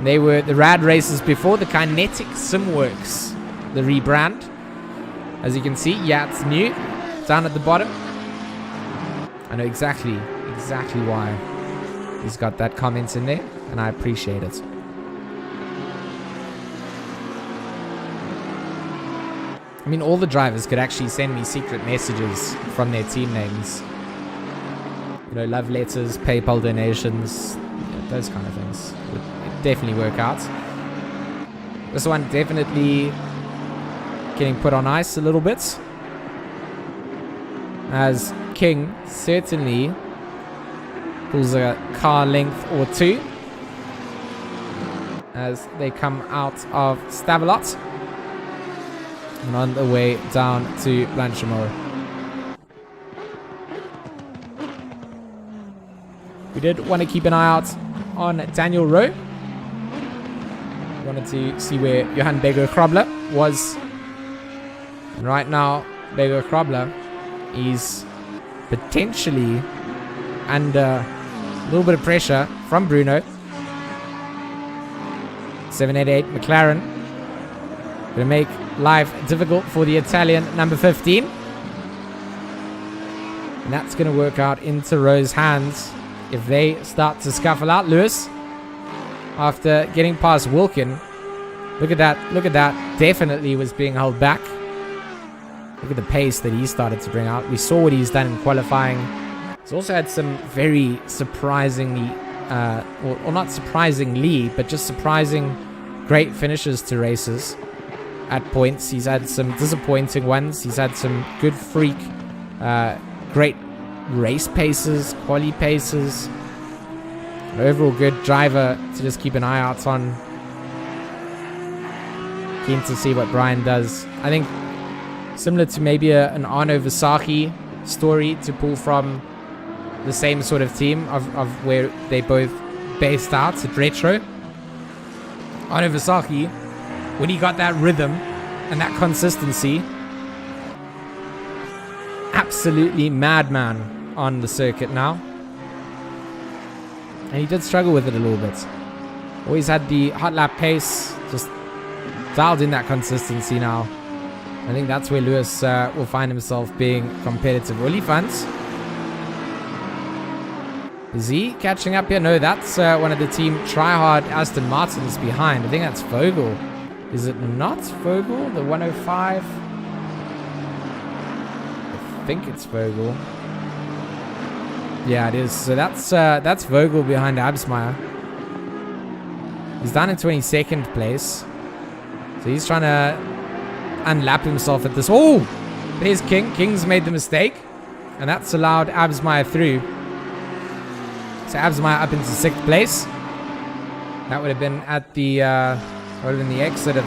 They were the Rad Racers before, the Kinetic Simworks, the rebrand. As you can see, yeah, it's new. Down at the bottom. I know exactly why he's got that comment in there, and I appreciate it. I mean, all the drivers could actually send me secret messages from their team names. You know, love letters, PayPal donations, those kind of things. Would definitely work out. This one definitely getting put on ice a little bit, as King certainly pulls a car length or two as they come out of Stavelot and on the way down to Blanchimore. We did want to keep an eye out on Daniel Rowe. We wanted to see where Johan Bego-Krobler was. And right now, Bego-Krobler is potentially under a little bit of pressure from Bruno. 788 McLaren. Going to make life difficult for the Italian number 15. And that's going to work out into Rowe's hands if they start to scuffle out. Lewis, after getting past Wilkin, look at that, definitely was being held back. Look at the pace that he started to bring out. We saw what he's done in qualifying. He's also had some very surprisingly, or not surprisingly, but just surprising great finishes to races at points. He's had some disappointing ones. He's had some good freak, great race paces, quali paces. An overall good driver to just keep an eye out on. Keen to see what Brian does. I think similar to maybe an Arno Versace story to pull from the same sort of team of where they both based out at Retro. Arno Versace, when he got that rhythm and that consistency, absolutely madman on the circuit now. And he did struggle with it a little bit. Always had the hot lap pace, just dialed in that consistency now. I think that's where Lewis will find himself being competitive. Olifants. Is he catching up here? No, that's one of the team tryhard Aston Martins behind. I think that's Vogel. Is it not Vogel? The 105? I think it's Vogel. Yeah, it is. So that's Vogel behind Absmeyer. He's down in 22nd place. So he's trying to unlap himself at this. Oh! There's King. King's made the mistake. And that's allowed Absmeyer through. So Absmeyer up into 6th place. That would have been at the exit of,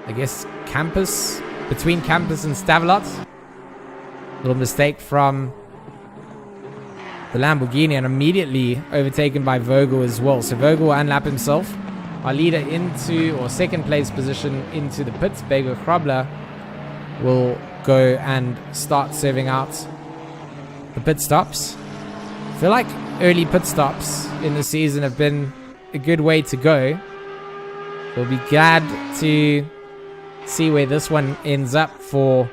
I guess, Campus. Between Campus and Stavelot. Little mistake from the Lamborghini, and immediately overtaken by Vogel as well. So Vogel will unlap himself. Our leader into, or 2nd place position into the pits. Bego-Krobler will go and start serving out the pit stops. I feel like early pit stops in the season have been a good way to go. We'll be glad to see where this one ends up for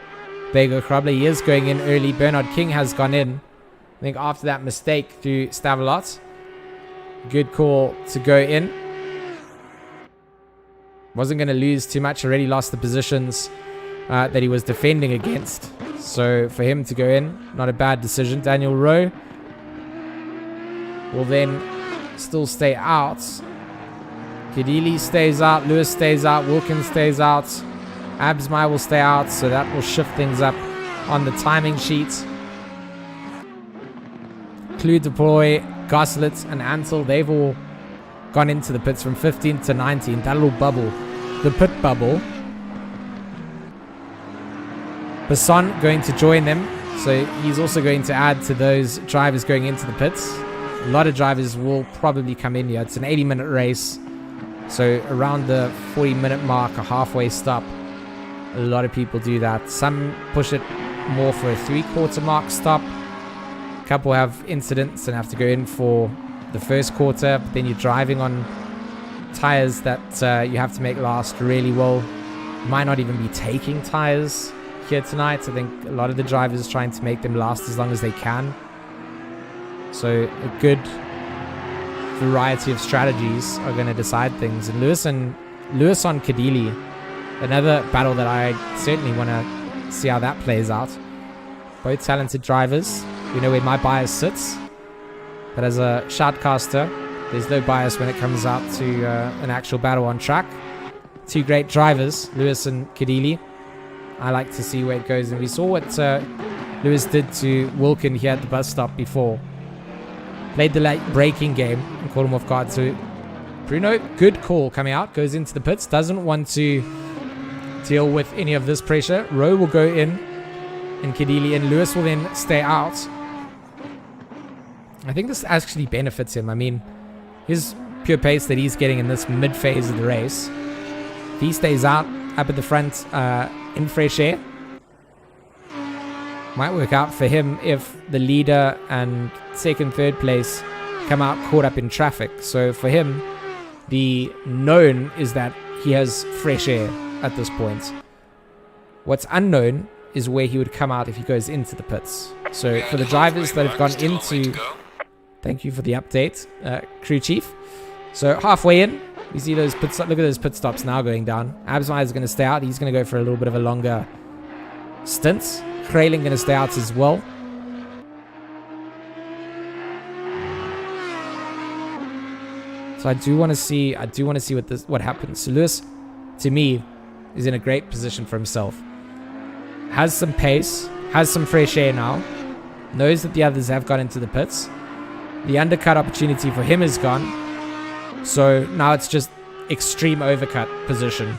Bego-Krobler. He is going in early. Bernard King has gone in, I think, after that mistake through Stavelot. Good call to go in. Wasn't going to lose too much. Already lost the positions that he was defending against. So for him to go in, not a bad decision. Daniel Rowe will then still stay out. Kedili stays out. Lewis stays out. Wilkins stays out. Absmeyer will stay out. So that will shift things up on the timing sheet. Clue Deploy, Goslet, and Ansel, they've all gone into the pits from 15th to 19th. That little bubble, the pit bubble. Basson going to join them, so he's also going to add to those drivers going into the pits. A lot of drivers will probably come in here. It's an 80-minute race, so around the 40-minute mark, a halfway stop. A lot of people do that. Some push it more for a 3/4 mark stop. A couple have incidents and have to go in for the first quarter, but then you're driving on tires that you have to make last really well. You might not even be taking tires here tonight. I think a lot of the drivers are trying to make them last as long as they can. So a good variety of strategies are going to decide things. And Lewis on Kadili, another battle that I certainly want to see how that plays out. Both talented drivers. We know where my bias sits. But as a shoutcaster, there's no bias when it comes out to an actual battle on track. Two great drivers, Lewis and Kadili. I like to see where it goes. And we saw what Lewis did to Wilkin here at the bus stop before. Played the late braking game and caught him off guard. So Bruno, good call coming out. Goes into the pits. Doesn't want to deal with any of this pressure. Rowe will go in. And Kadili and Lewis will then stay out. I think this actually benefits him. I mean, his pure pace that he's getting in this mid-phase of the race. If he stays out up at the front in fresh air, might work out for him if the leader and second, third place come out caught up in traffic. So for him, the known is that he has fresh air at this point. What's unknown is where he would come out if he goes into the pits. So for the drivers that have gone into... Thank you for the update, crew chief. So halfway in, we see those pit stops. Look at those pit stops now going down. Absmeier is going to stay out. He's going to go for a little bit of a longer stint. Krayling going to stay out as well. So I do want to see what happens. So Lewis, to me, is in a great position for himself. Has some pace, has some fresh air now. Knows that the others have got into the pits. The undercut opportunity for him is gone. So now it's just extreme overcut position.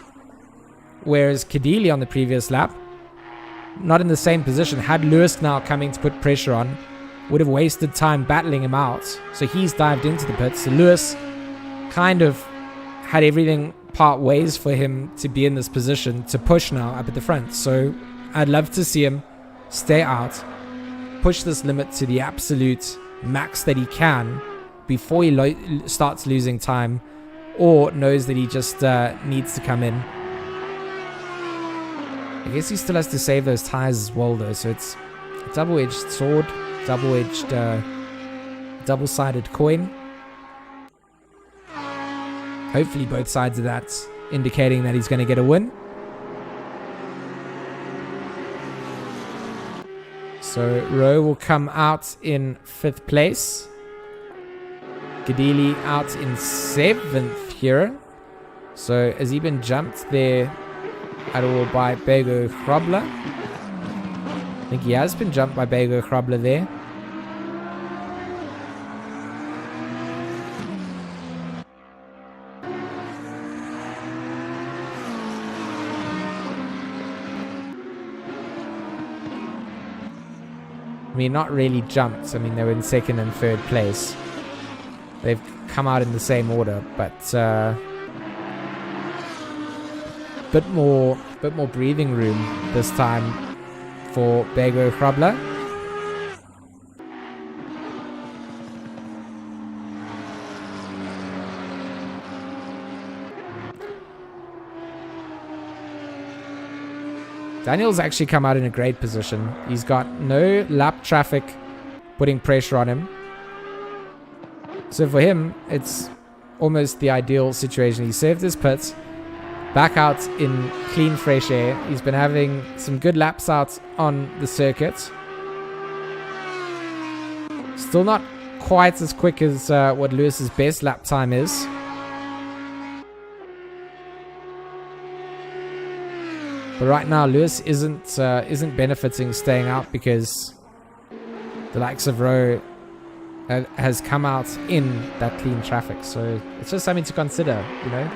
Whereas Kadili on the previous lap, not in the same position. Had Lewis now coming to put pressure on, would have wasted time battling him out. So he's dived into the pits. So Lewis kind of had everything part ways for him to be in this position to push now up at the front. So I'd love to see him stay out, push this limit to the absolute max that he can before he starts losing time, or knows that he just needs to come in. I guess he still has to save those tires as well though, so it's a double-edged sword, double-edged double-sided coin. Hopefully both sides of that indicating that he's going to get a win. So Rowe will come out in 5th place. Kadili out in 7th here. So has he been jumped there at all by Bego Hrobler? I think he has been jumped by Bego Hrobler there. I mean, not really jumped. I mean, they were in 2nd and 3rd place. They've come out in the same order, but bit more breathing room this time for Bego Hrobler. Daniel's actually come out in a great position. He's got no lap traffic putting pressure on him. So for him, it's almost the ideal situation. He saved his pits, back out in clean, fresh air. He's been having some good laps out on the circuit. Still not quite as quick as what Lewis's best lap time is. But right now, Lewis isn't benefiting staying out because the likes of Rowe has come out in that clean traffic. So it's just something to consider, you know.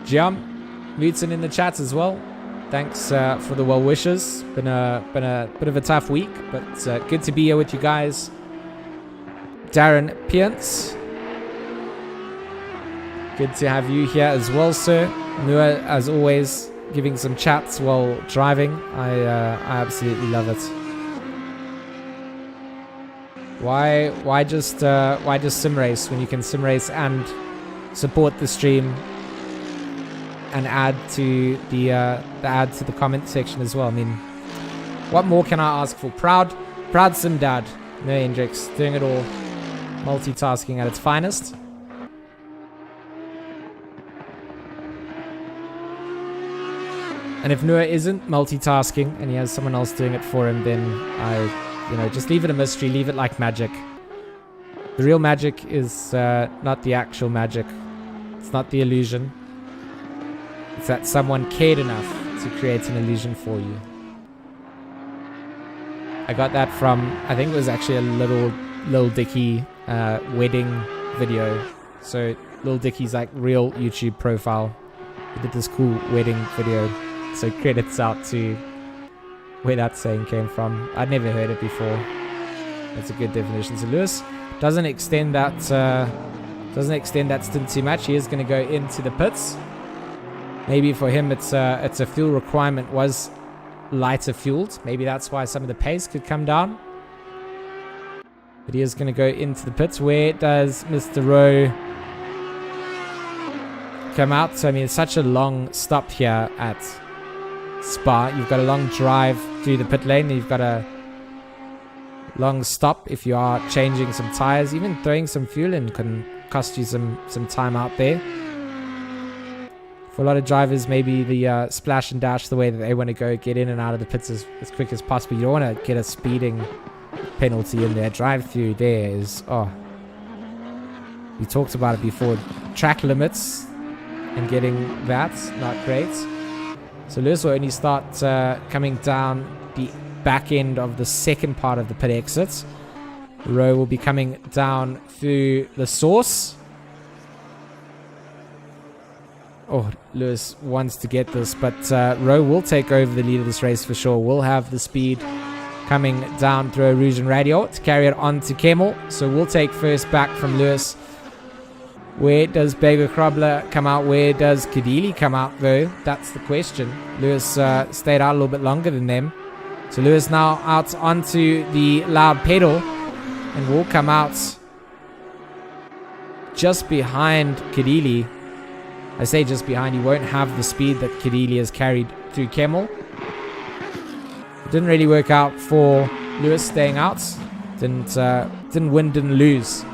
Jam, Mutin in the chat as well. Thanks for the well wishes. Been a bit of a tough week, but good to be here with you guys. Darren Pience, good to have you here as well, sir. Nua, as always, giving some chats while driving. I absolutely love it. Why just sim race when you can sim race and support the stream and add to the comment section as well? I mean, what more can I ask for? Proud sim dad. No, Hendrix, doing it all. Multitasking at its finest. And if Nua isn't multitasking and he has someone else doing it for him, then just leave it a mystery, leave it like magic. The real magic is not the actual magic. It's not the illusion. It's that someone cared enough to create an illusion for you. I got that from, I think it was actually a Lil Dicky wedding video. So Lil Dicky's like real YouTube profile. He did this cool wedding video. So credits out to where that saying came from. I'd never heard it before. That's a good definition. So Lewis doesn't extend that stint too much. He is going to go into the pits. Maybe for him it's a fuel requirement was lighter fueled. Maybe that's why some of the pace could come down. But he is going to go into the pits. Where does Mr. Rowe come out? So I mean, it's such a long stop here at Spa. You've got a long drive through the pit lane. You've got a long stop if you are changing some tires. Even throwing some fuel in can cost you some time out there. For a lot of drivers, maybe the splash and dash, the way that they want to go, get in and out of the pits as quick as possible. You don't want to get a speeding penalty in there. Drive through there is, we talked about it before. Track limits and getting that, not great. So Lewis will only start coming down the back end of the second part of the pit exit. Rowe will be coming down through the source. Oh, Lewis wants to get this, but Rowe will take over the lead of this race for sure. We'll have the speed coming down through Rouge and Radio to carry it on to Kemmel. So we'll take first back from Lewis. Where does Beggar Krobler come out? Where does Kadili come out, though? That's the question. Lewis stayed out a little bit longer than them. So Lewis now out onto the loud pedal and will come out just behind Kadili. I say just behind. He won't have the speed that Kadili has carried through Kemmel. It didn't really work out for Lewis staying out. Didn't win, didn't lose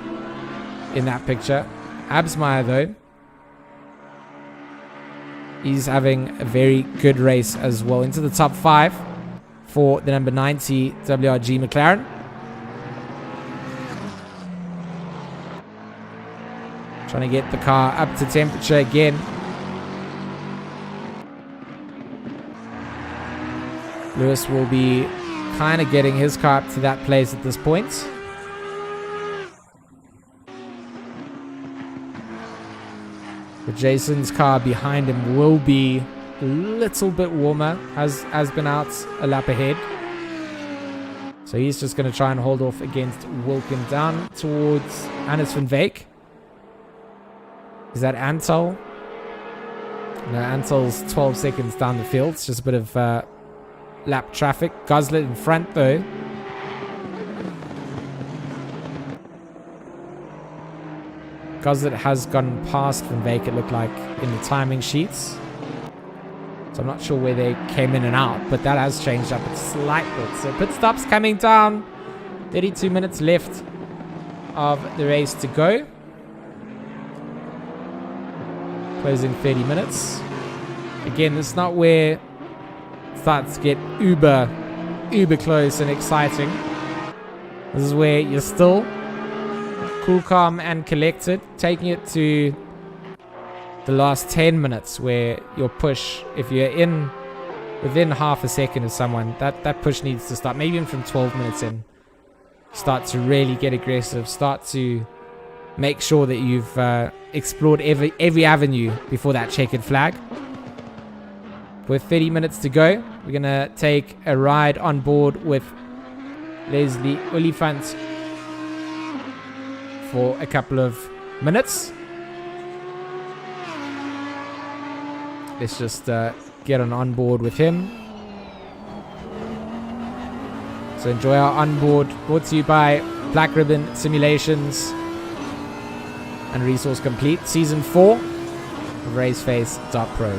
in that picture. Absmeyer, though, he's having a very good race as well. Into the top 5 for the number 90 WRG McLaren. Trying to get the car up to temperature again. Lewis will be kind of getting his car up to that place at this point. But Jason's car behind him will be a little bit warmer, has been out a lap ahead. So he's just going to try and hold off against Wilkin down towards Hannes van Veek. Is that Antal? No, Antal's 12 seconds down the field. It's just a bit of lap traffic. Goslet in front, though. Goslet has gone past Van Veek, it looked like, in the timing sheets. So I'm not sure where they came in and out, but that has changed up a slight bit. So pit stops coming down. 32 minutes left of the race to go. Closing 30 minutes. Again, this is not where it starts to get uber close and exciting. This is where you're still cool, calm, and collected, taking it to the last 10 minutes where your push, if you're in within half a second of someone, that push needs to start, maybe even from 12 minutes in. Start to really get aggressive, start to make sure that you've explored every avenue before that checkered flag. With 30 minutes to go, we're going to take a ride on board with Leslie Oliphant for a couple of minutes. Let's just get on board with him. So enjoy our onboard, brought to you by Black Ribbon Simulations and Resource Complete, Season 4 of Raceface.Pro.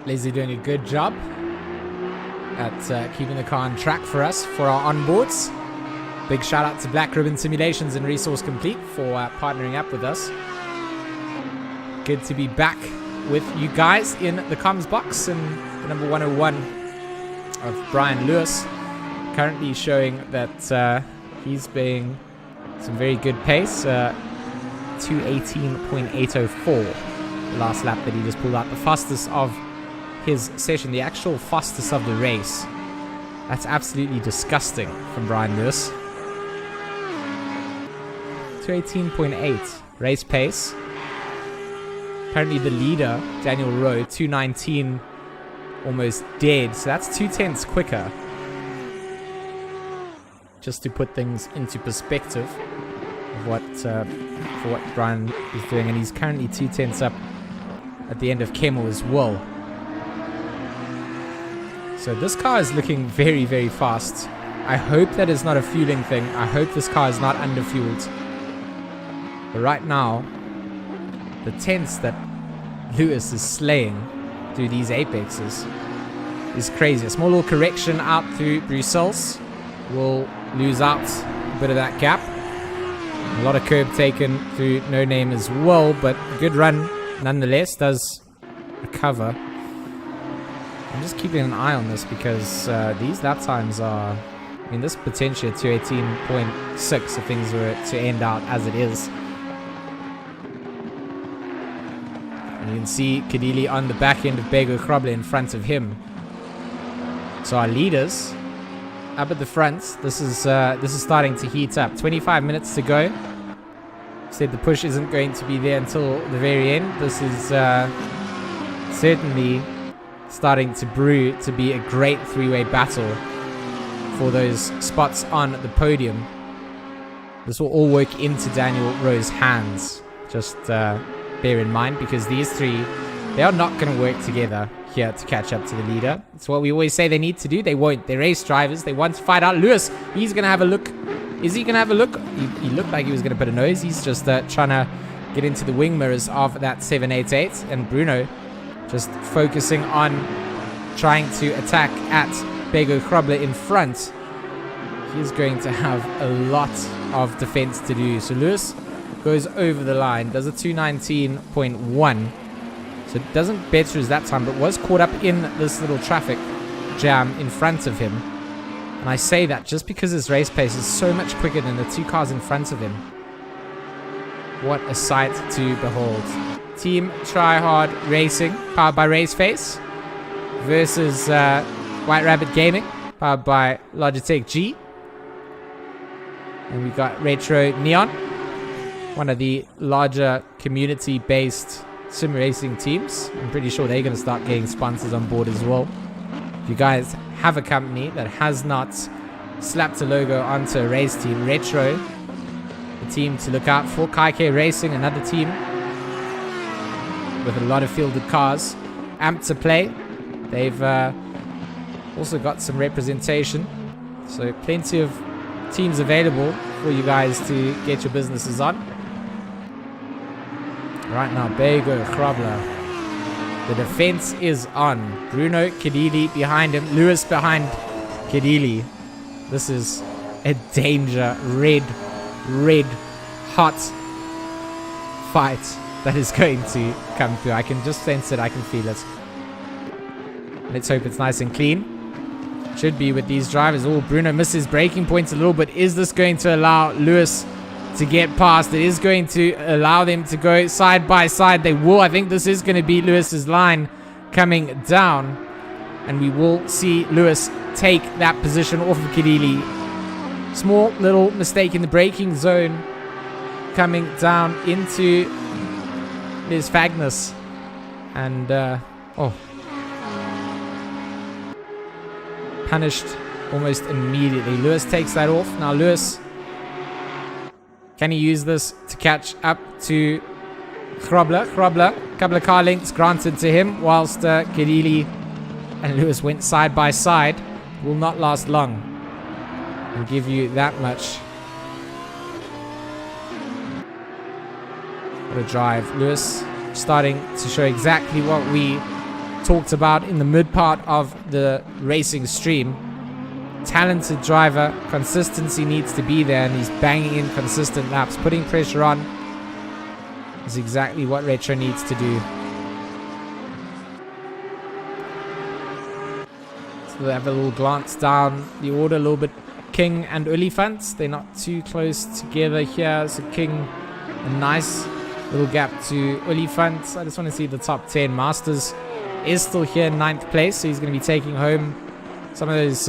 Leslie doing a good job at keeping the car on track for us for our onboards. Big shout out to Black Ribbon Simulations and Resource Complete for partnering up with us. Good to be back with you guys in the comms box, and the number 101 of Brian Lewis currently showing that he's being some very good pace. 2:18.804 the last lap that he just pulled out, the fastest of his session, the actual fastest of the race. That's absolutely disgusting from Brian Lewis. 218.8 race pace. Apparently the leader, Daniel Rowe, 219, almost dead. So that's 2/10 quicker. Just to put things into perspective of what for what Brian is doing, and he's currently 2/10 up at the end of Kemmel as well. So this car is looking very, very fast. I hope that is not a fueling thing. I hope this car is not underfueled. But right now, the tenths that Lewis is slaying through these apexes is crazy. A small little correction out through Brussels will lose out a bit of that gap. A lot of curb taken through No Name as well, but a good run nonetheless. Does recover. I'm just keeping an eye on this because these lap times are, I mean, this potentially at 218.6 if things were to end out as it is. And you can see Kadili on the back end of Bego Kroble in front of him. So our leaders up at the front. This is starting to heat up. 25 minutes to go. Said the push isn't going to be there until the very end. This is certainly starting to brew to be a great three-way battle for those spots on the podium. This will all work into Daniel Rowe's hands. Just bear in mind, because these three, they are not going to work together here to catch up to the leader. It's what we always say they need to do. They won't. They're race drivers. They want to fight out. Lewis, he's going to have a look. Is he going to have a look? He looked like he was going to put a nose. He's just trying to get into the wing mirrors of that 788. And Bruno just focusing on trying to attack at Bego Kroble in front. He's going to have a lot of defense to do. So Lewis goes over the line, does a 219.1. So it doesn't better as that time, but was caught up in this little traffic jam in front of him. And I say that just because his race pace is so much quicker than the two cars in front of him. What a sight to behold. Team Try Hard Racing, powered by Raceface, versus White Rabbit Gaming, powered by Logitech G. And we got Retro Neon, one of the larger community-based sim racing teams. I'm pretty sure they're going to start getting sponsors on board as well. If you guys have a company that has not slapped a logo onto a race team, Retro, the team to look out for. Kaike Racing, another team with a lot of fielded cars. Amped to play. They've also got some representation. So plenty of teams available for you guys to get your businesses on. Right now, Bego Kroble. The defense is on. Bruno Kadili behind him. Lewis behind Kadili. This is a danger. Red, hot fight that is going to come through. I can just sense it. I can feel it. Let's hope it's nice and clean. Should be with these drivers. Oh, Bruno misses braking points a little bit. Is this going to allow Lewis to get past? It is going to allow them to go side by side. They will. I think this is going to be Lewis's line coming down. And we will see Lewis take that position off of Kadili. Small little mistake in the braking zone coming down into Liz Fagnus. And, punished almost immediately. Lewis takes that off. Now Lewis, can he use this to catch up to Kroble? Kroble, couple of car lengths granted to him, whilst Kadili and Lewis went side by side. Will not last long. I'll give you that much. What a drive. Lewis starting to show exactly what we talked about in the mid part of the racing stream. Talented driver, consistency needs to be there, and he's banging in consistent laps. Putting pressure on is exactly what Retro needs to do. So we'll have a little glance down the order a little bit. King and Olifant, they're not too close together here. So King, a nice little gap to Olifant. I just want to see the top 10. Masters is still here in 9th place, so he's going to be taking home some of those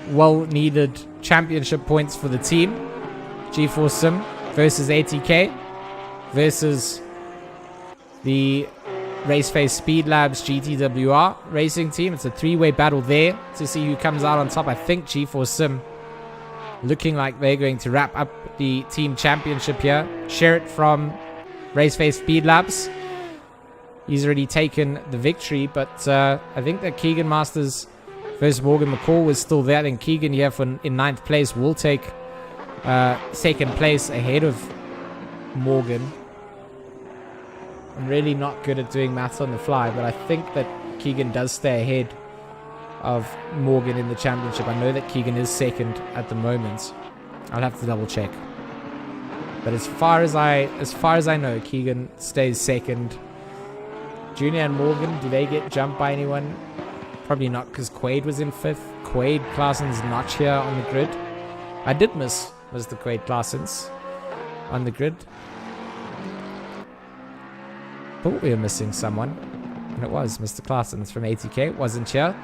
well-needed championship points for the team. G4 Sim versus ATK versus the Raceface Speed Labs GTWR racing team. It's a three-way battle there to see who comes out on top. I think G4 Sim looking like they're going to wrap up the team championship here. Share it from Raceface Speed Labs. He's already taken the victory, but I think that Keegan Masters versus Morgan McCall was still there. I think Keegan here in 9th place will take second place ahead of Morgan. I'm really not good at doing maths on the fly, but I think that Keegan does stay ahead of Morgan in the championship. I know that Keegan is second at the moment. I'll have to double check. But as far as I know, Keegan stays second. Junior and Morgan, do they get jumped by anyone? Probably not, because Quaid was in 5th. Quaid Claasen's not here on the grid. I did miss the Quaid Claasen's on the grid. Thought we were missing someone, and it was Mr. Claasen's from ATK. Wasn't here.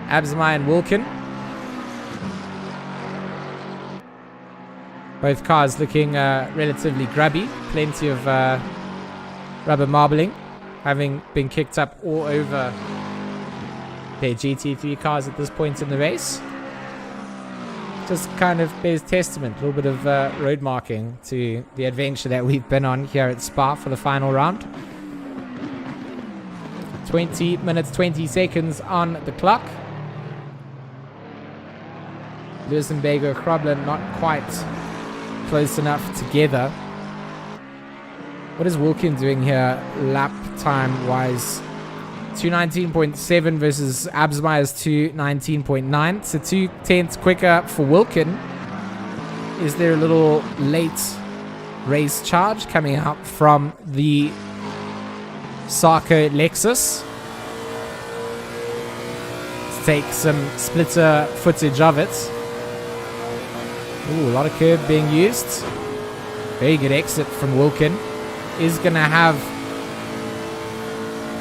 Absmai and Wilkin. Both cars looking relatively grubby. Plenty of rubber marbling, having been kicked up all over their GT3 cars at this point in the race. Just kind of bears testament, a little bit of road marking to the adventure that we've been on here at Spa for the final round. 20 minutes, 20 seconds on the clock. Lewis and Bego Krobler not quite close enough together. What is Wilkin doing here lap time wise? 219.7 versus Absmeyer's 219.9. So 2/10 quicker for Wilkin. Is there a little late race charge coming out from the Sarko Lexus? Let's take some splitter footage of it. Ooh, a lot of curve being used. Very good exit from Wilkin. Is going to have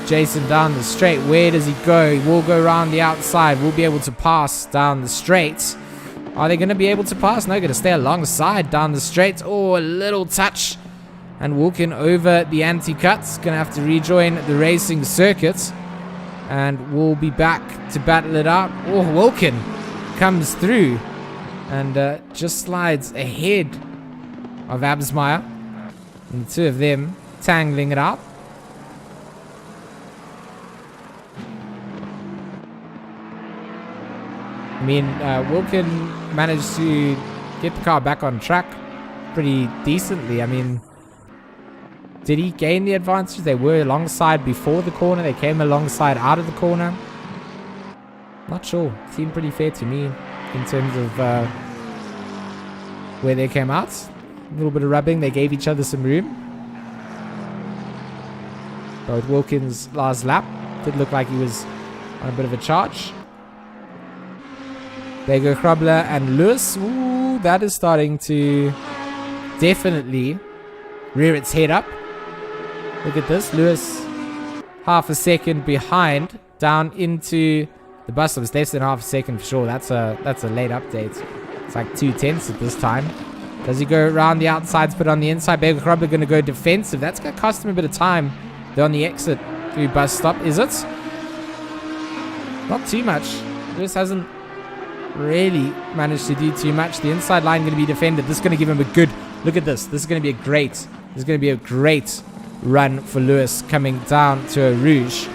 Jason down the straight. Where does he go? He will go around the outside. We'll be able to pass down the straight. Are they going to be able to pass? No, going to stay alongside down the straight. Oh, a little touch. And Wilkin over the anti-cuts. Going to have to rejoin the racing circuit. And we'll be back to battle it out. Oh, Wilkin comes through. And just slides ahead of Absmeyer. And the two of them tangling it out. I mean, Wilkin managed to get the car back on track pretty decently. I mean, did he gain the advantage? They were alongside before the corner. They came alongside out of the corner. Not sure. Seemed pretty fair to me in terms of where they came out. A little bit of rubbing. They gave each other some room. But Wilkins' last lap did look like he was on a bit of a charge. Bego Krabler and Lewis. Ooh, that is starting to definitely rear its head up. Look at this. Lewis half a second behind down into the bus. It was less than half a second for sure. That's a late update. It's like 2/10 at this time. Does he go around the outsides but on the inside? Bego Krabler going to go defensive. That's going to cost him a bit of time. They're on the exit through bus stop. Is it? Not too much. Lewis hasn't really managed to do too much. The inside line going to be defended. This is going to give him a good look at this. This is going to be a great run for Lewis coming down to a Rouge.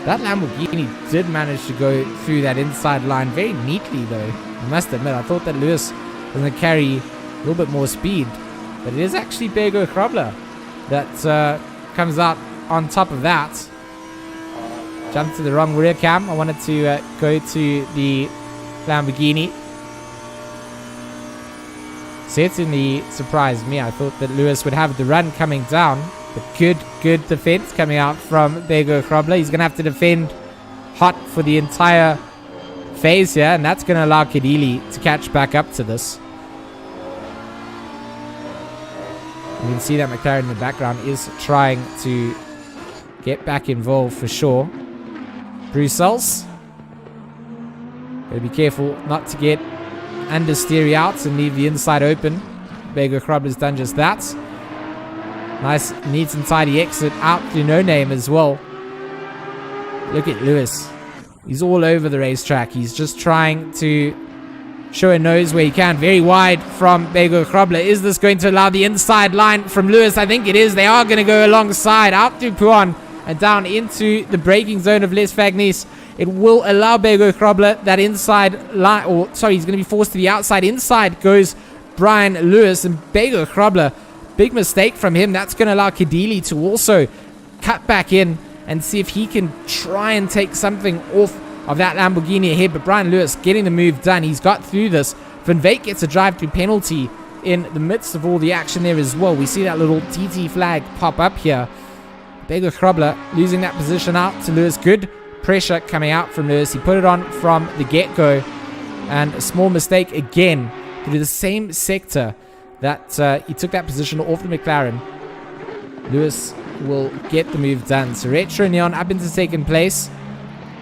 That Lamborghini did manage to go through that inside line very neatly though. I must admit, I thought that Lewis was going to carry a little bit more speed, but it is actually Bego Krabler that comes out on top of that. Jumped to the wrong rear cam. I wanted to go to the Lamborghini. Certainly surprised me. I thought that Lewis would have the run coming down. But good defense coming out from Bego Krabler. He's going to have to defend hot for the entire phase here. And that's going to allow Kadili to catch back up to this. You can see that McLaren in the background is trying to get back involved for sure. Brussels. But be careful not to get understeery out and leave the inside open. Bego Krobler's done just that. Nice, neat and tidy exit out through No Name as well. Look at Lewis. He's all over the racetrack. He's just trying to show a nose where he can. Very wide from Bego Krobler. Is this going to allow the inside line from Lewis? I think it is. They are going to go alongside out through Puan and down into the braking zone of Les Fagnis. It will allow Bego Krobler that inside line. Or sorry, he's going to be forced to the outside. Inside goes Brian Lewis, and Bego Krobler, big mistake from him. That's going to allow Kadili to also cut back in and see if he can try and take something off of that Lamborghini ahead. But Brian Lewis getting the move done. He's got through this. Van Veek gets a drive-through penalty in the midst of all the action there as well. We see that little TT flag pop up here. Bego Krobler losing that position out to Lewis. Good pressure coming out from Lewis. He put it on from the get-go. And a small mistake again to do the same sector that he took that position off the McLaren. Lewis will get the move done. So Retro Neon up into second place.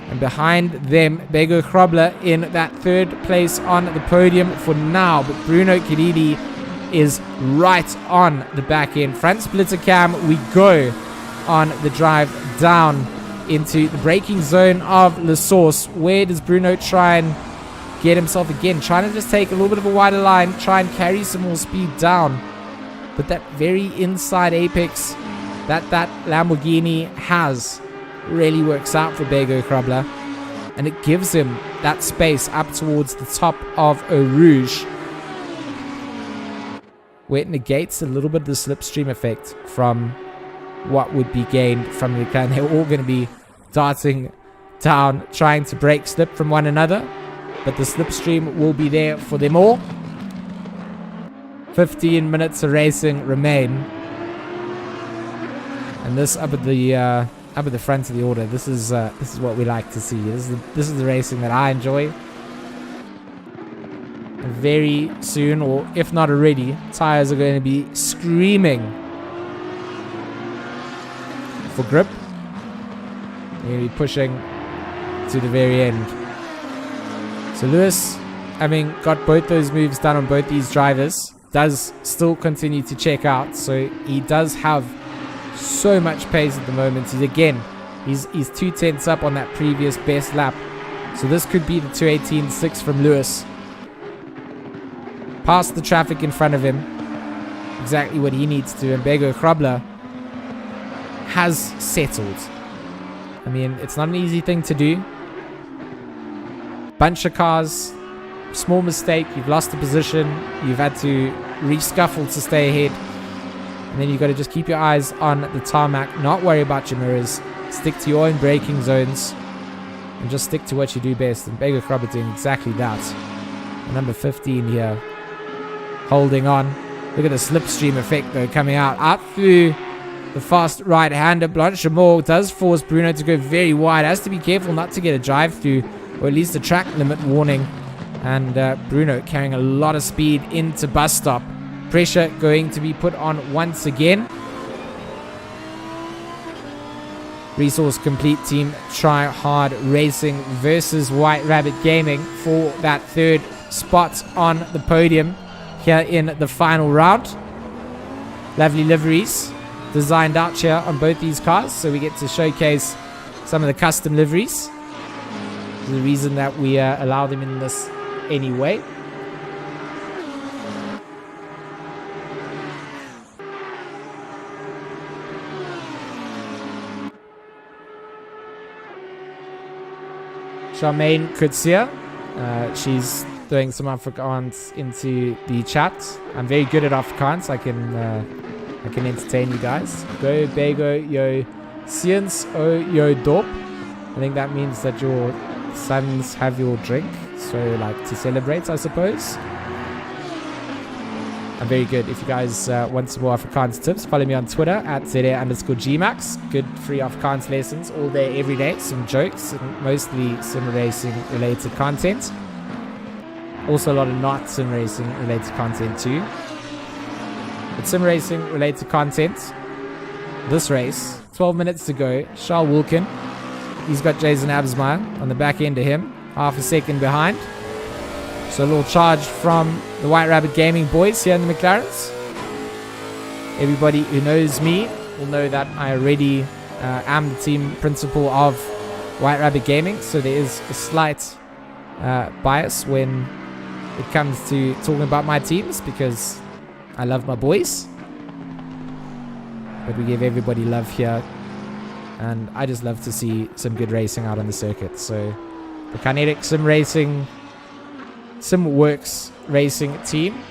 And behind them, Bego Krobler in that third place on the podium for now. But Bruno Kadili is right on the back end. Front splitter cam, we go on the drive down into the braking zone of La Source. Where does Bruno try and get himself again? Trying to just take a little bit of a wider line, try and carry some more speed down. But that very inside apex that Lamborghini has really works out for Bego Krobler. And it gives him that space up towards the top of Eau Rouge, where it negates a little bit of the slipstream effect from what would be gained from the McLaren. They're all going to be darting down, trying to break slip from one another. But the slipstream will be there for them all. 15 minutes of racing remain. And this up at the front of the order. This is what we like to see. This is the racing that I enjoy. And very soon, or if not already, tires are going to be screaming for grip. You're going to be pushing to the very end. So Lewis, having got both those moves done on both these drivers, does still continue to check out. So he does have so much pace at the moment. He's 2 tenths up on that previous best lap. So this could be the 2:18.6 from Lewis. Past the traffic in front of him. Exactly what he needs to. And Bego Krobler has settled. I mean, it's not an easy thing to do. Bunch of cars, small mistake, you've lost the position, you've had to rescuffle to stay ahead, and then you've got to just keep your eyes on the tarmac, not worry about your mirrors, stick to your own braking zones, and just stick to what you do best. And Bego Krobler doing exactly that. And number 15 here, holding on. Look at the slipstream effect though, coming out through the fast right-hander. Blanchimont does force Bruno to go very wide. Has to be careful not to get a drive through, or at least a track limit warning. And Bruno carrying a lot of speed into bus stop. Pressure going to be put on once again. Resource Complete Team Try Hard Racing versus White Rabbit Gaming for that third spot on the podium here in the final round. Lovely liveries designed out here on both these cars, so we get to showcase some of the custom liveries. The reason that we allow them in this anyway. Charmaine Kutsia, she's doing some Afrikaans into the chat. I'm very good at Afrikaans. I can entertain you guys. Go Bego yo seuns o yo dop. I think that means that your sons have your drink, so like to celebrate, I suppose. I'm very good. If you guys want some more Afrikaans tips, follow me on Twitter at ZR_GMax. Good free Afrikaans lessons all day, every day. Some jokes and mostly sim racing related content. Also a lot of not sim racing related content too. But sim racing related content. This race, 12 minutes to go. Charles Wilkin. He's got Jason Absmeyer on the back end of him. half a second behind. So a little charge from the White Rabbit Gaming boys here in the McLarens. Everybody who knows me will know that I already am the team principal of White Rabbit Gaming, so there is a slight bias when it comes to talking about my teams because I love my boys. But we give everybody love here, and I just love to see some good racing out on the circuit. So the Kinetic Sim Racing, SimWorks Racing team,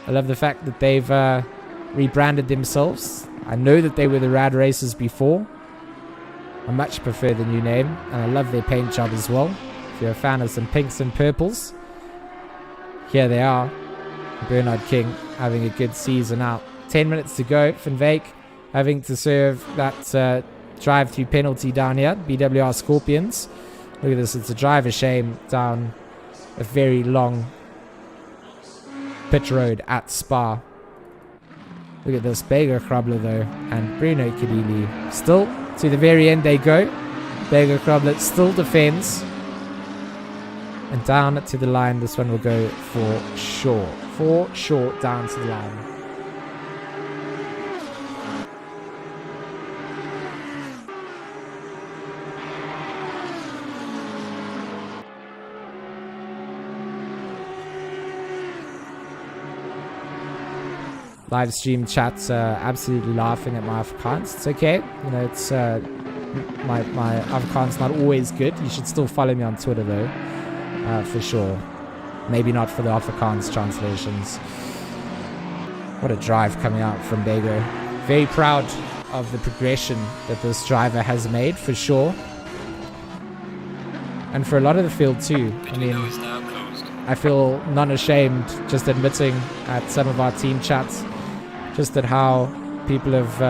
I love the fact that they've rebranded themselves. I know that they were the Rad Racers before. I much prefer the new name, and I love their paint job as well. If you're a fan of some pinks and purples, here they are. Bernard King having a good season out. 10 minutes to go. Van Veek having to serve that drive-through penalty down here. BWR Scorpions. Look at this. It's a driver shame down a very long pit road at Spa. Look at this. Bega Krabler though, and Bruno Kadili. Still to the very end they go. Bega Krabler still defends. And down to the line, this one will go for sure. For sure, down to the line. Live stream chat's absolutely laughing at my Afrikaans. It's okay. You know, it's my Afrikaans not always good. You should still follow me on Twitter though. For sure. Maybe not for the Afrikaans translations. What a drive coming out from Bego. Very proud of the progression that this driver has made, for sure. And for a lot of the field too. I mean, I feel non-ashamed just admitting at some of our team chats just at how people have,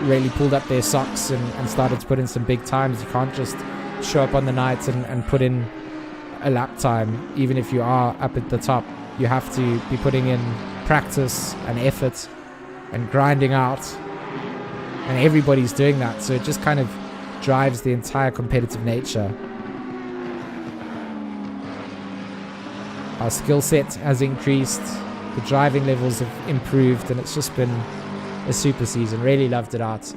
really pulled up their socks and started to put in some big times. You can't just show up on the night and put in a lap time. Even if you are up at the top, you have to be putting in practice and effort and grinding out, and everybody's doing that, so it just kind of drives the entire competitive nature. Our skill set has increased, the driving levels have improved, and it's just been a super season. Really loved it out.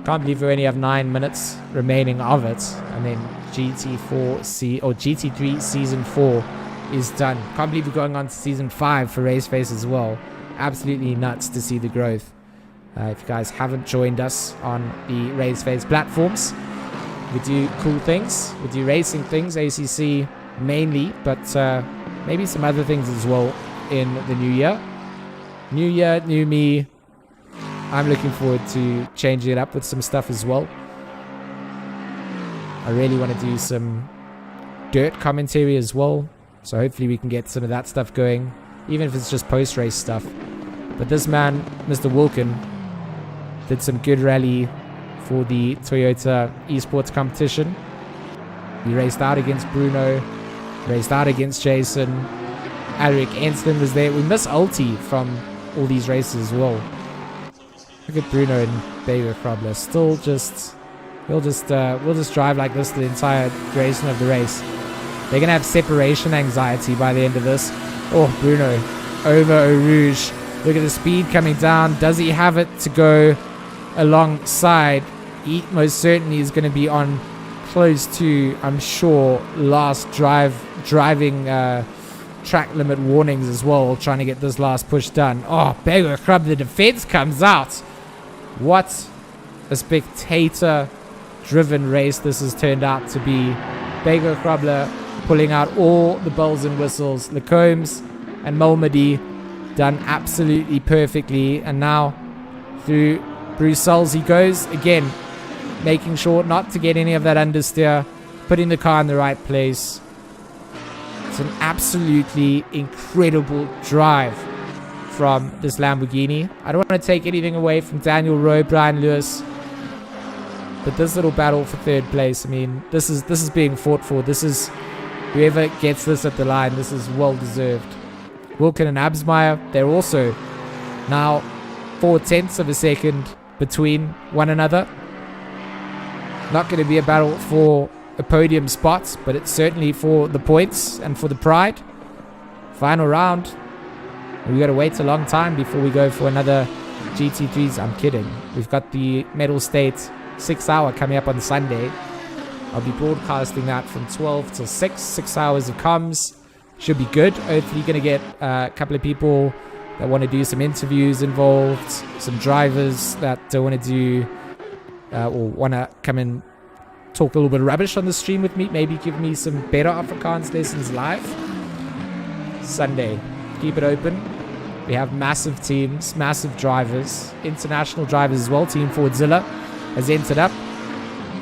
Can't believe we only have 9 minutes remaining of it, and then GT3 Season 4 is done. Can't believe we're going on to Season 5 for Raceface as well. Absolutely nuts to see the growth. If you guys haven't joined us on the Raceface platforms, we do cool things. We do racing things, ACC mainly, but maybe some other things as well in the new year. New year, new me. I'm looking forward to changing it up with some stuff as well. I really want to do some dirt commentary as well, so hopefully we can get some of that stuff going, even if it's just post-race stuff. But this man, Mr. Wilkin, did some good rally for the Toyota esports competition. He raced out against Bruno, raced out against Jason. Alric Enslin was there. We miss Ulti from all these races as well. Look at Bruno and Baby Krabler. Still just... we'll just drive like this the entire duration of the race. They're going to have separation anxiety by the end of this. Oh, Bruno over Eau Rouge. Look at the speed coming down. Does he have it to go alongside? He most certainly is going to be on close to, I'm sure, last driving track limit warnings as well, trying to get this last push done. Oh, Bego Krab, the defense comes out. What a spectator-driven race this has turned out to be. Bego Krabler pulling out all the bells and whistles. Lecombs and Mulmady done absolutely perfectly. And now through Brussels he goes again, making sure not to get any of that understeer, putting the car in the right place. It's an absolutely incredible drive from this Lamborghini. I don't want to take anything away from Daniel Rowe, Brian Lewis, but this little battle for third place, I mean, this is being fought for. This is, whoever gets this at the line, this is well deserved. Wilkin and Absmeyer, they're also now 0.4 of a second between one another. Not going to be a battle for a podium spot, but it's certainly for the points and for the pride. Final round. We got to wait a long time before we go for another GT3s. I'm kidding. We've got the Medal State 6 hour coming up on Sunday. I'll be broadcasting that from 12 till 6 hours of comms. Should be good. Hopefully going to get a couple of people that want to do some interviews involved, some drivers that want to do or want to come and talk a little bit of rubbish on the stream with me, maybe give me some better Afrikaans lessons live. Sunday, keep it open. We have massive teams, massive drivers, international drivers as well. Team Fordzilla has entered up.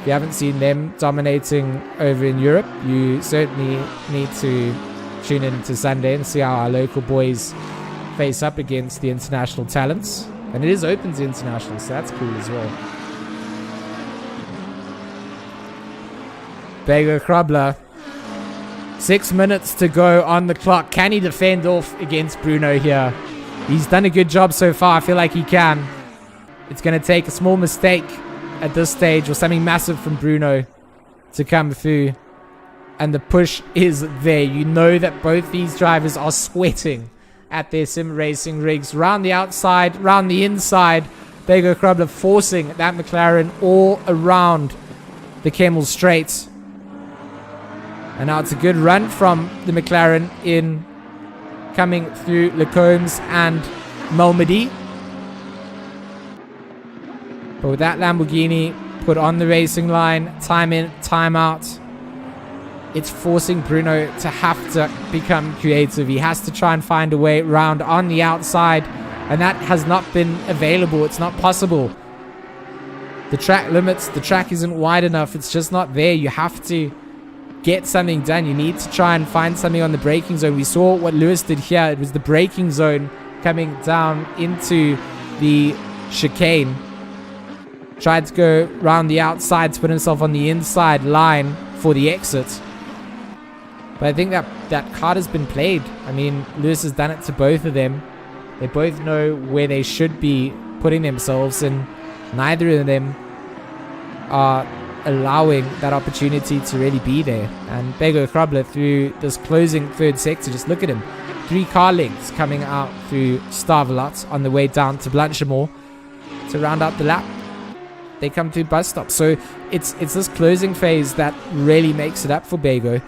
If you haven't seen them dominating over in Europe, you certainly need to tune in to Sunday and see how our local boys face up against the international talents. And it is open to international, so that's cool as well. Bego Krabler, 6 minutes to go on the clock. Can he defend off against Bruno here? He's done a good job so far. I feel like he can. It's going to take a small mistake at this stage or something massive from Bruno to come through. And the push is there. You know that both these drivers are sweating at their sim racing rigs. Round the outside, round the inside. Bego Krabler forcing that McLaren all around the Kemmel Straight. And now it's a good run from the McLaren in coming through Lecombs and Malmedy. But with that Lamborghini put on the racing line, time in, time out, it's forcing Bruno to have to become creative. He has to try and find a way round on the outside, and that has not been available. It's not possible. The track limits, the track isn't wide enough. It's just not there. You have to get something done. You need to try and find something on the braking zone. We saw what Lewis did here. It was the braking zone coming down into the chicane. Tried to go around the outside to put himself on the inside line for the exit. But I think that card has been played. I mean, Lewis has done it to both of them. They both know where they should be putting themselves, and neither of them are allowing that opportunity to really be there. And Bego Krabler through this closing third sector, just look at him. 3 car lengths coming out through Stavelot on the way down to Blanchimore to round out the lap. They come to bus stop. So it's this closing phase that really makes it up for Bego,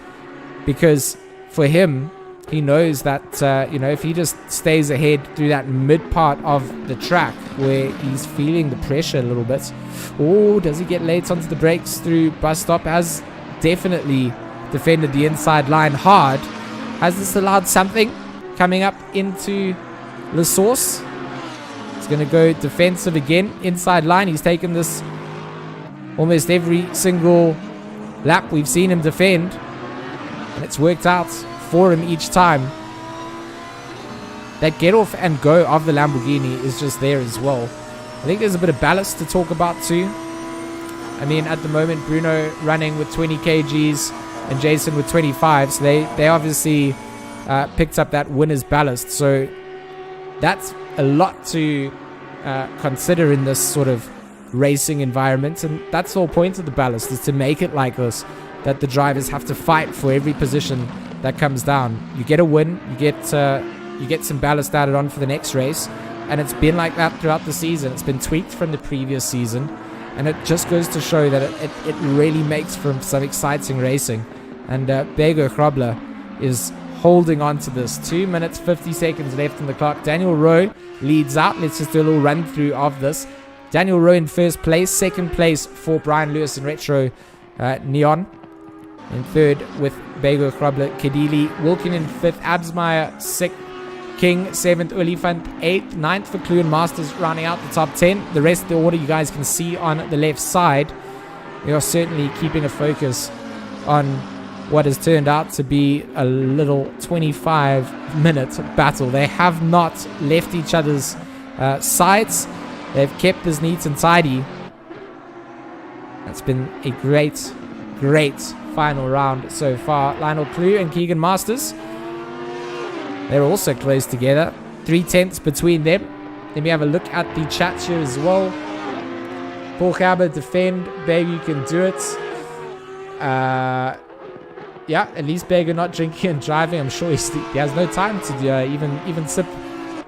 because for him, he knows that if he just stays ahead through that mid part of the track where he's feeling the pressure a little bit. Oh, does he get late onto the brakes through bus stop? Has definitely defended the inside line hard. Has this allowed something coming up into La Source? He's going to go defensive again, inside line. He's taken this almost every single lap we've seen him defend, and it's worked out for him each time. That get off and go of the Lamborghini is just there as well. I think there's a bit of ballast to talk about too. I mean, at the moment, Bruno running with 20 kgs and Jason with 25, so they obviously picked up that winner's ballast. So that's a lot to consider in this sort of racing environment, and that's the whole point of the ballast, is to make it like this, that the drivers have to fight for every position that comes down. You get a win, you get some ballast added on for the next race, and it's been like that throughout the season. It's been tweaked from the previous season, and it just goes to show that it really makes for some exciting racing. And Bego Krabler is holding on to this. 2 minutes 50 seconds left on the clock. Daniel Rowe leads out. Let's just do a little run through of this. Daniel Rowe in first place. Second place for Brian Lewis and Retro Neon. In third with Bego Krabler, Kadili. Wilkin in fifth. Absmeyer sixth. King seventh. Olifant eighth. Ninth for Clue and Masters rounding out the top 10. The rest of the order you guys can see on the left side. We are certainly keeping a focus on what has turned out to be a little 25-minute battle. They have not left each other's sides. They've kept this neat and tidy. That's been a great, great final round so far. Lionel Clue and Keegan Masters, they're also close together. 3/10 between them. Then we have a look at the chat here as well. Paul Gerber defend. Baby, you can do it. Yeah, at least Bego not drinking and driving. I'm sure he has no time to even sip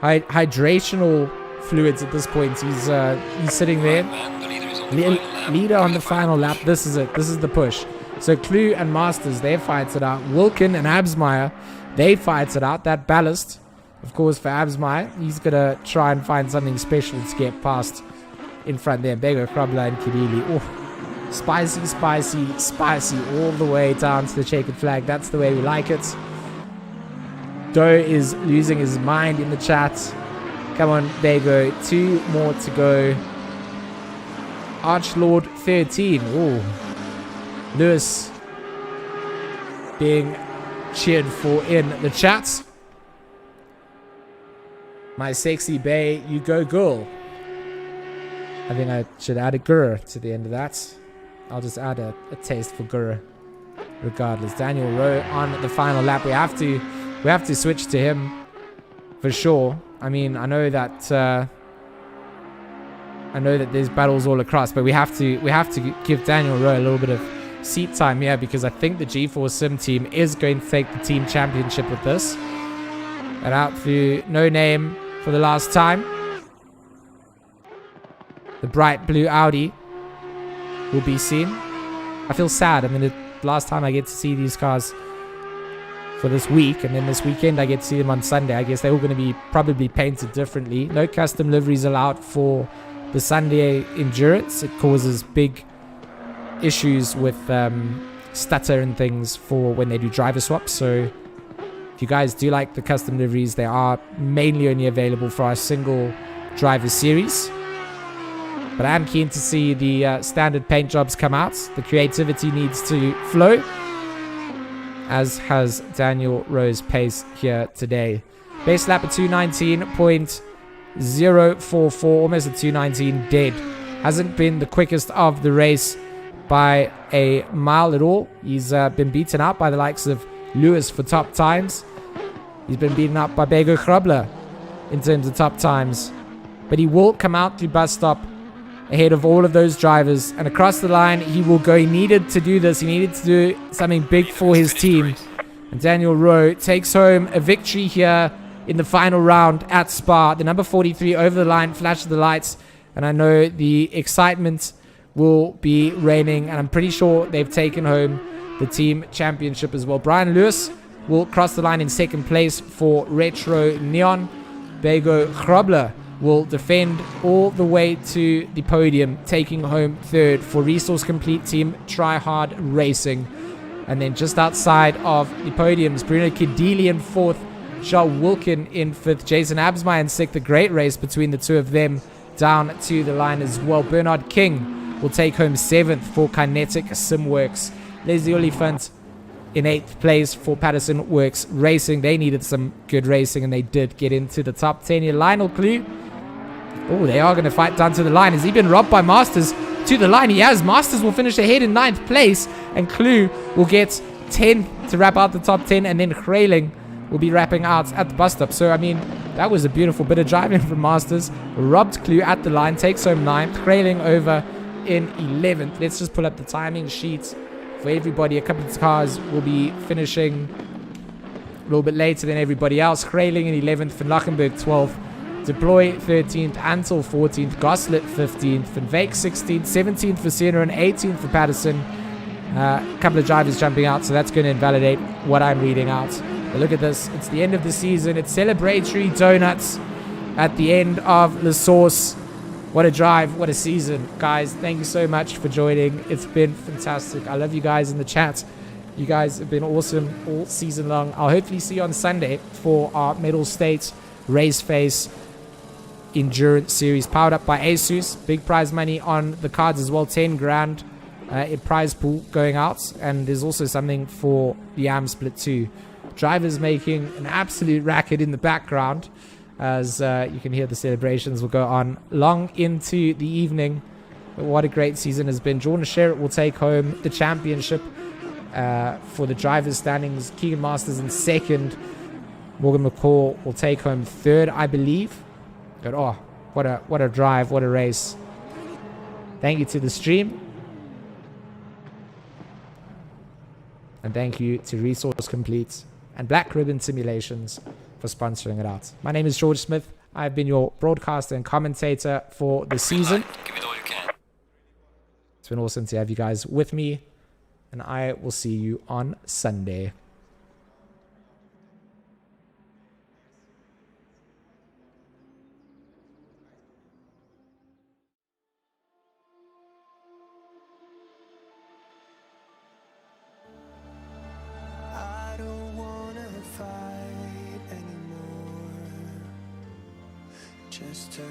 hydrational fluids at this point. He's sitting there. Leader on the final lap. This is it. This is the push. So Clue and Masters, they fight it out. Wilkin and Absmeyer, they fight it out. That ballast, of course, for Absmeyer. He's going to try and find something special to get past in front there. Bego, Krabla, and Kidili. Oh. Spicy, spicy, spicy all the way down to the checkered flag. That's the way we like it. Doe is losing his mind in the chat. Come on, Bego. 2 more to go. Archlord 13. Oh, Lewis being cheered for in the chat. My sexy bae, you go girl. I think I should add a grr to the end of that. I'll just add a taste for grr regardless. Daniel Rowe on the final lap. We have to switch to him for sure. I mean, I know that there's battles all across, but we have to give Daniel Rowe a little bit of seat time here, because I think the G4 Sim team is going to take the team championship with this. And out to No Name for the last time. The bright blue Audi will be seen. I feel sad. I mean, the last time I get to see these cars for this week, and then this weekend I get to see them on Sunday. I guess they're all going to be probably painted differently. No custom liveries allowed for the Sunday endurance. It causes big issues with stutter and things for when they do driver swaps. So if you guys do like the custom liveries, they are mainly only available for our single driver series. But I am keen to see the standard paint jobs come out. The creativity needs to flow, as has Daniel Rowe's pace here today. Base lap at 219.044, almost at 219 dead. Hasn't been the quickest of the race by a mile at all. He's been beaten out by the likes of Lewis for top times. He's been beaten up by Bego Krabla in terms of top times. But he will come out to bus stop ahead of all of those drivers, and across the line he will go. He needed to do this. He needed to do something big for his team. And Daniel Rowe takes home a victory here in the final round at Spa. The number 43 over the line, flashes the lights, and I know the excitement will be reigning, and I'm pretty sure they've taken home the team championship as well. Brian Lewis will cross the line in second place for Retro Neon. Bego Krabla will defend all the way to the podium, taking home third for Resource Complete Team Try Hard Racing. And then just outside of the podiums, Bruno Kidili in fourth, Charles Wilkin in fifth, Jason Absmeyer in sixth. A great race between the two of them down to the line as well. Bernard King will take home seventh for Kinetic Simworks. Leslie Oliphant in eighth place for Patterson Works Racing. They needed some good racing, and they did get into the top 10 here. Lionel Clue. Oh, they are going to fight down to the line. Has he been robbed by Masters to the line? He has. Masters will finish ahead in ninth place, and Clue will get 10 to wrap out the top 10, and then Grayling will be wrapping out at the bus stop. So, I mean, that was a beautiful bit of driving from Masters. Robbed Clue at the line, takes home ninth. Grayling over in 11th. Let's just pull up the timing sheets for everybody. A couple of cars will be finishing a little bit later than everybody else. Grayling in 11th, Van Lachenberg 12th. Deploy 13th, Ansel 14th, Goslet 15th, Van Veek 16th, 17th for Sienna, and 18th for Patterson. A couple of drivers jumping out, so that's going to invalidate what I'm reading out. But look at this. It's the end of the season. It's celebratory donuts at the end of the Source. What a drive. What a season. Guys, thank you so much for joining. It's been fantastic. I love you guys in the chat. You guys have been awesome all season long. I'll hopefully see you on Sunday for our Medal State Raceface Endurance Series, powered up by ASUS. Big prize money on the cards as well, 10 grand in prize pool going out, and there's also something for the AM split too. Drivers making an absolute racket in the background as you can hear the celebrations will go on long into the evening. But what a great season has been. Jordan Sherritt will take home the championship for the drivers standings. Keegan Masters in second. Morgan McCall will take home third, I believe. But oh, what a drive, what a race. Thank you to the stream. And thank you to Resource Complete and Black Ribbon Simulations for sponsoring it out. My name is George Smith. I've been your broadcaster and commentator for the season. Give it all you can. It's been awesome to have you guys with me, and I will see you on Sunday. I don't wanna fight anymore. Just turn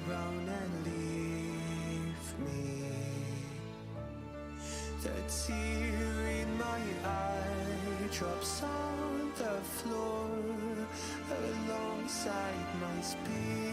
around and leave me. The tear in my eye drops on the floor alongside my speech.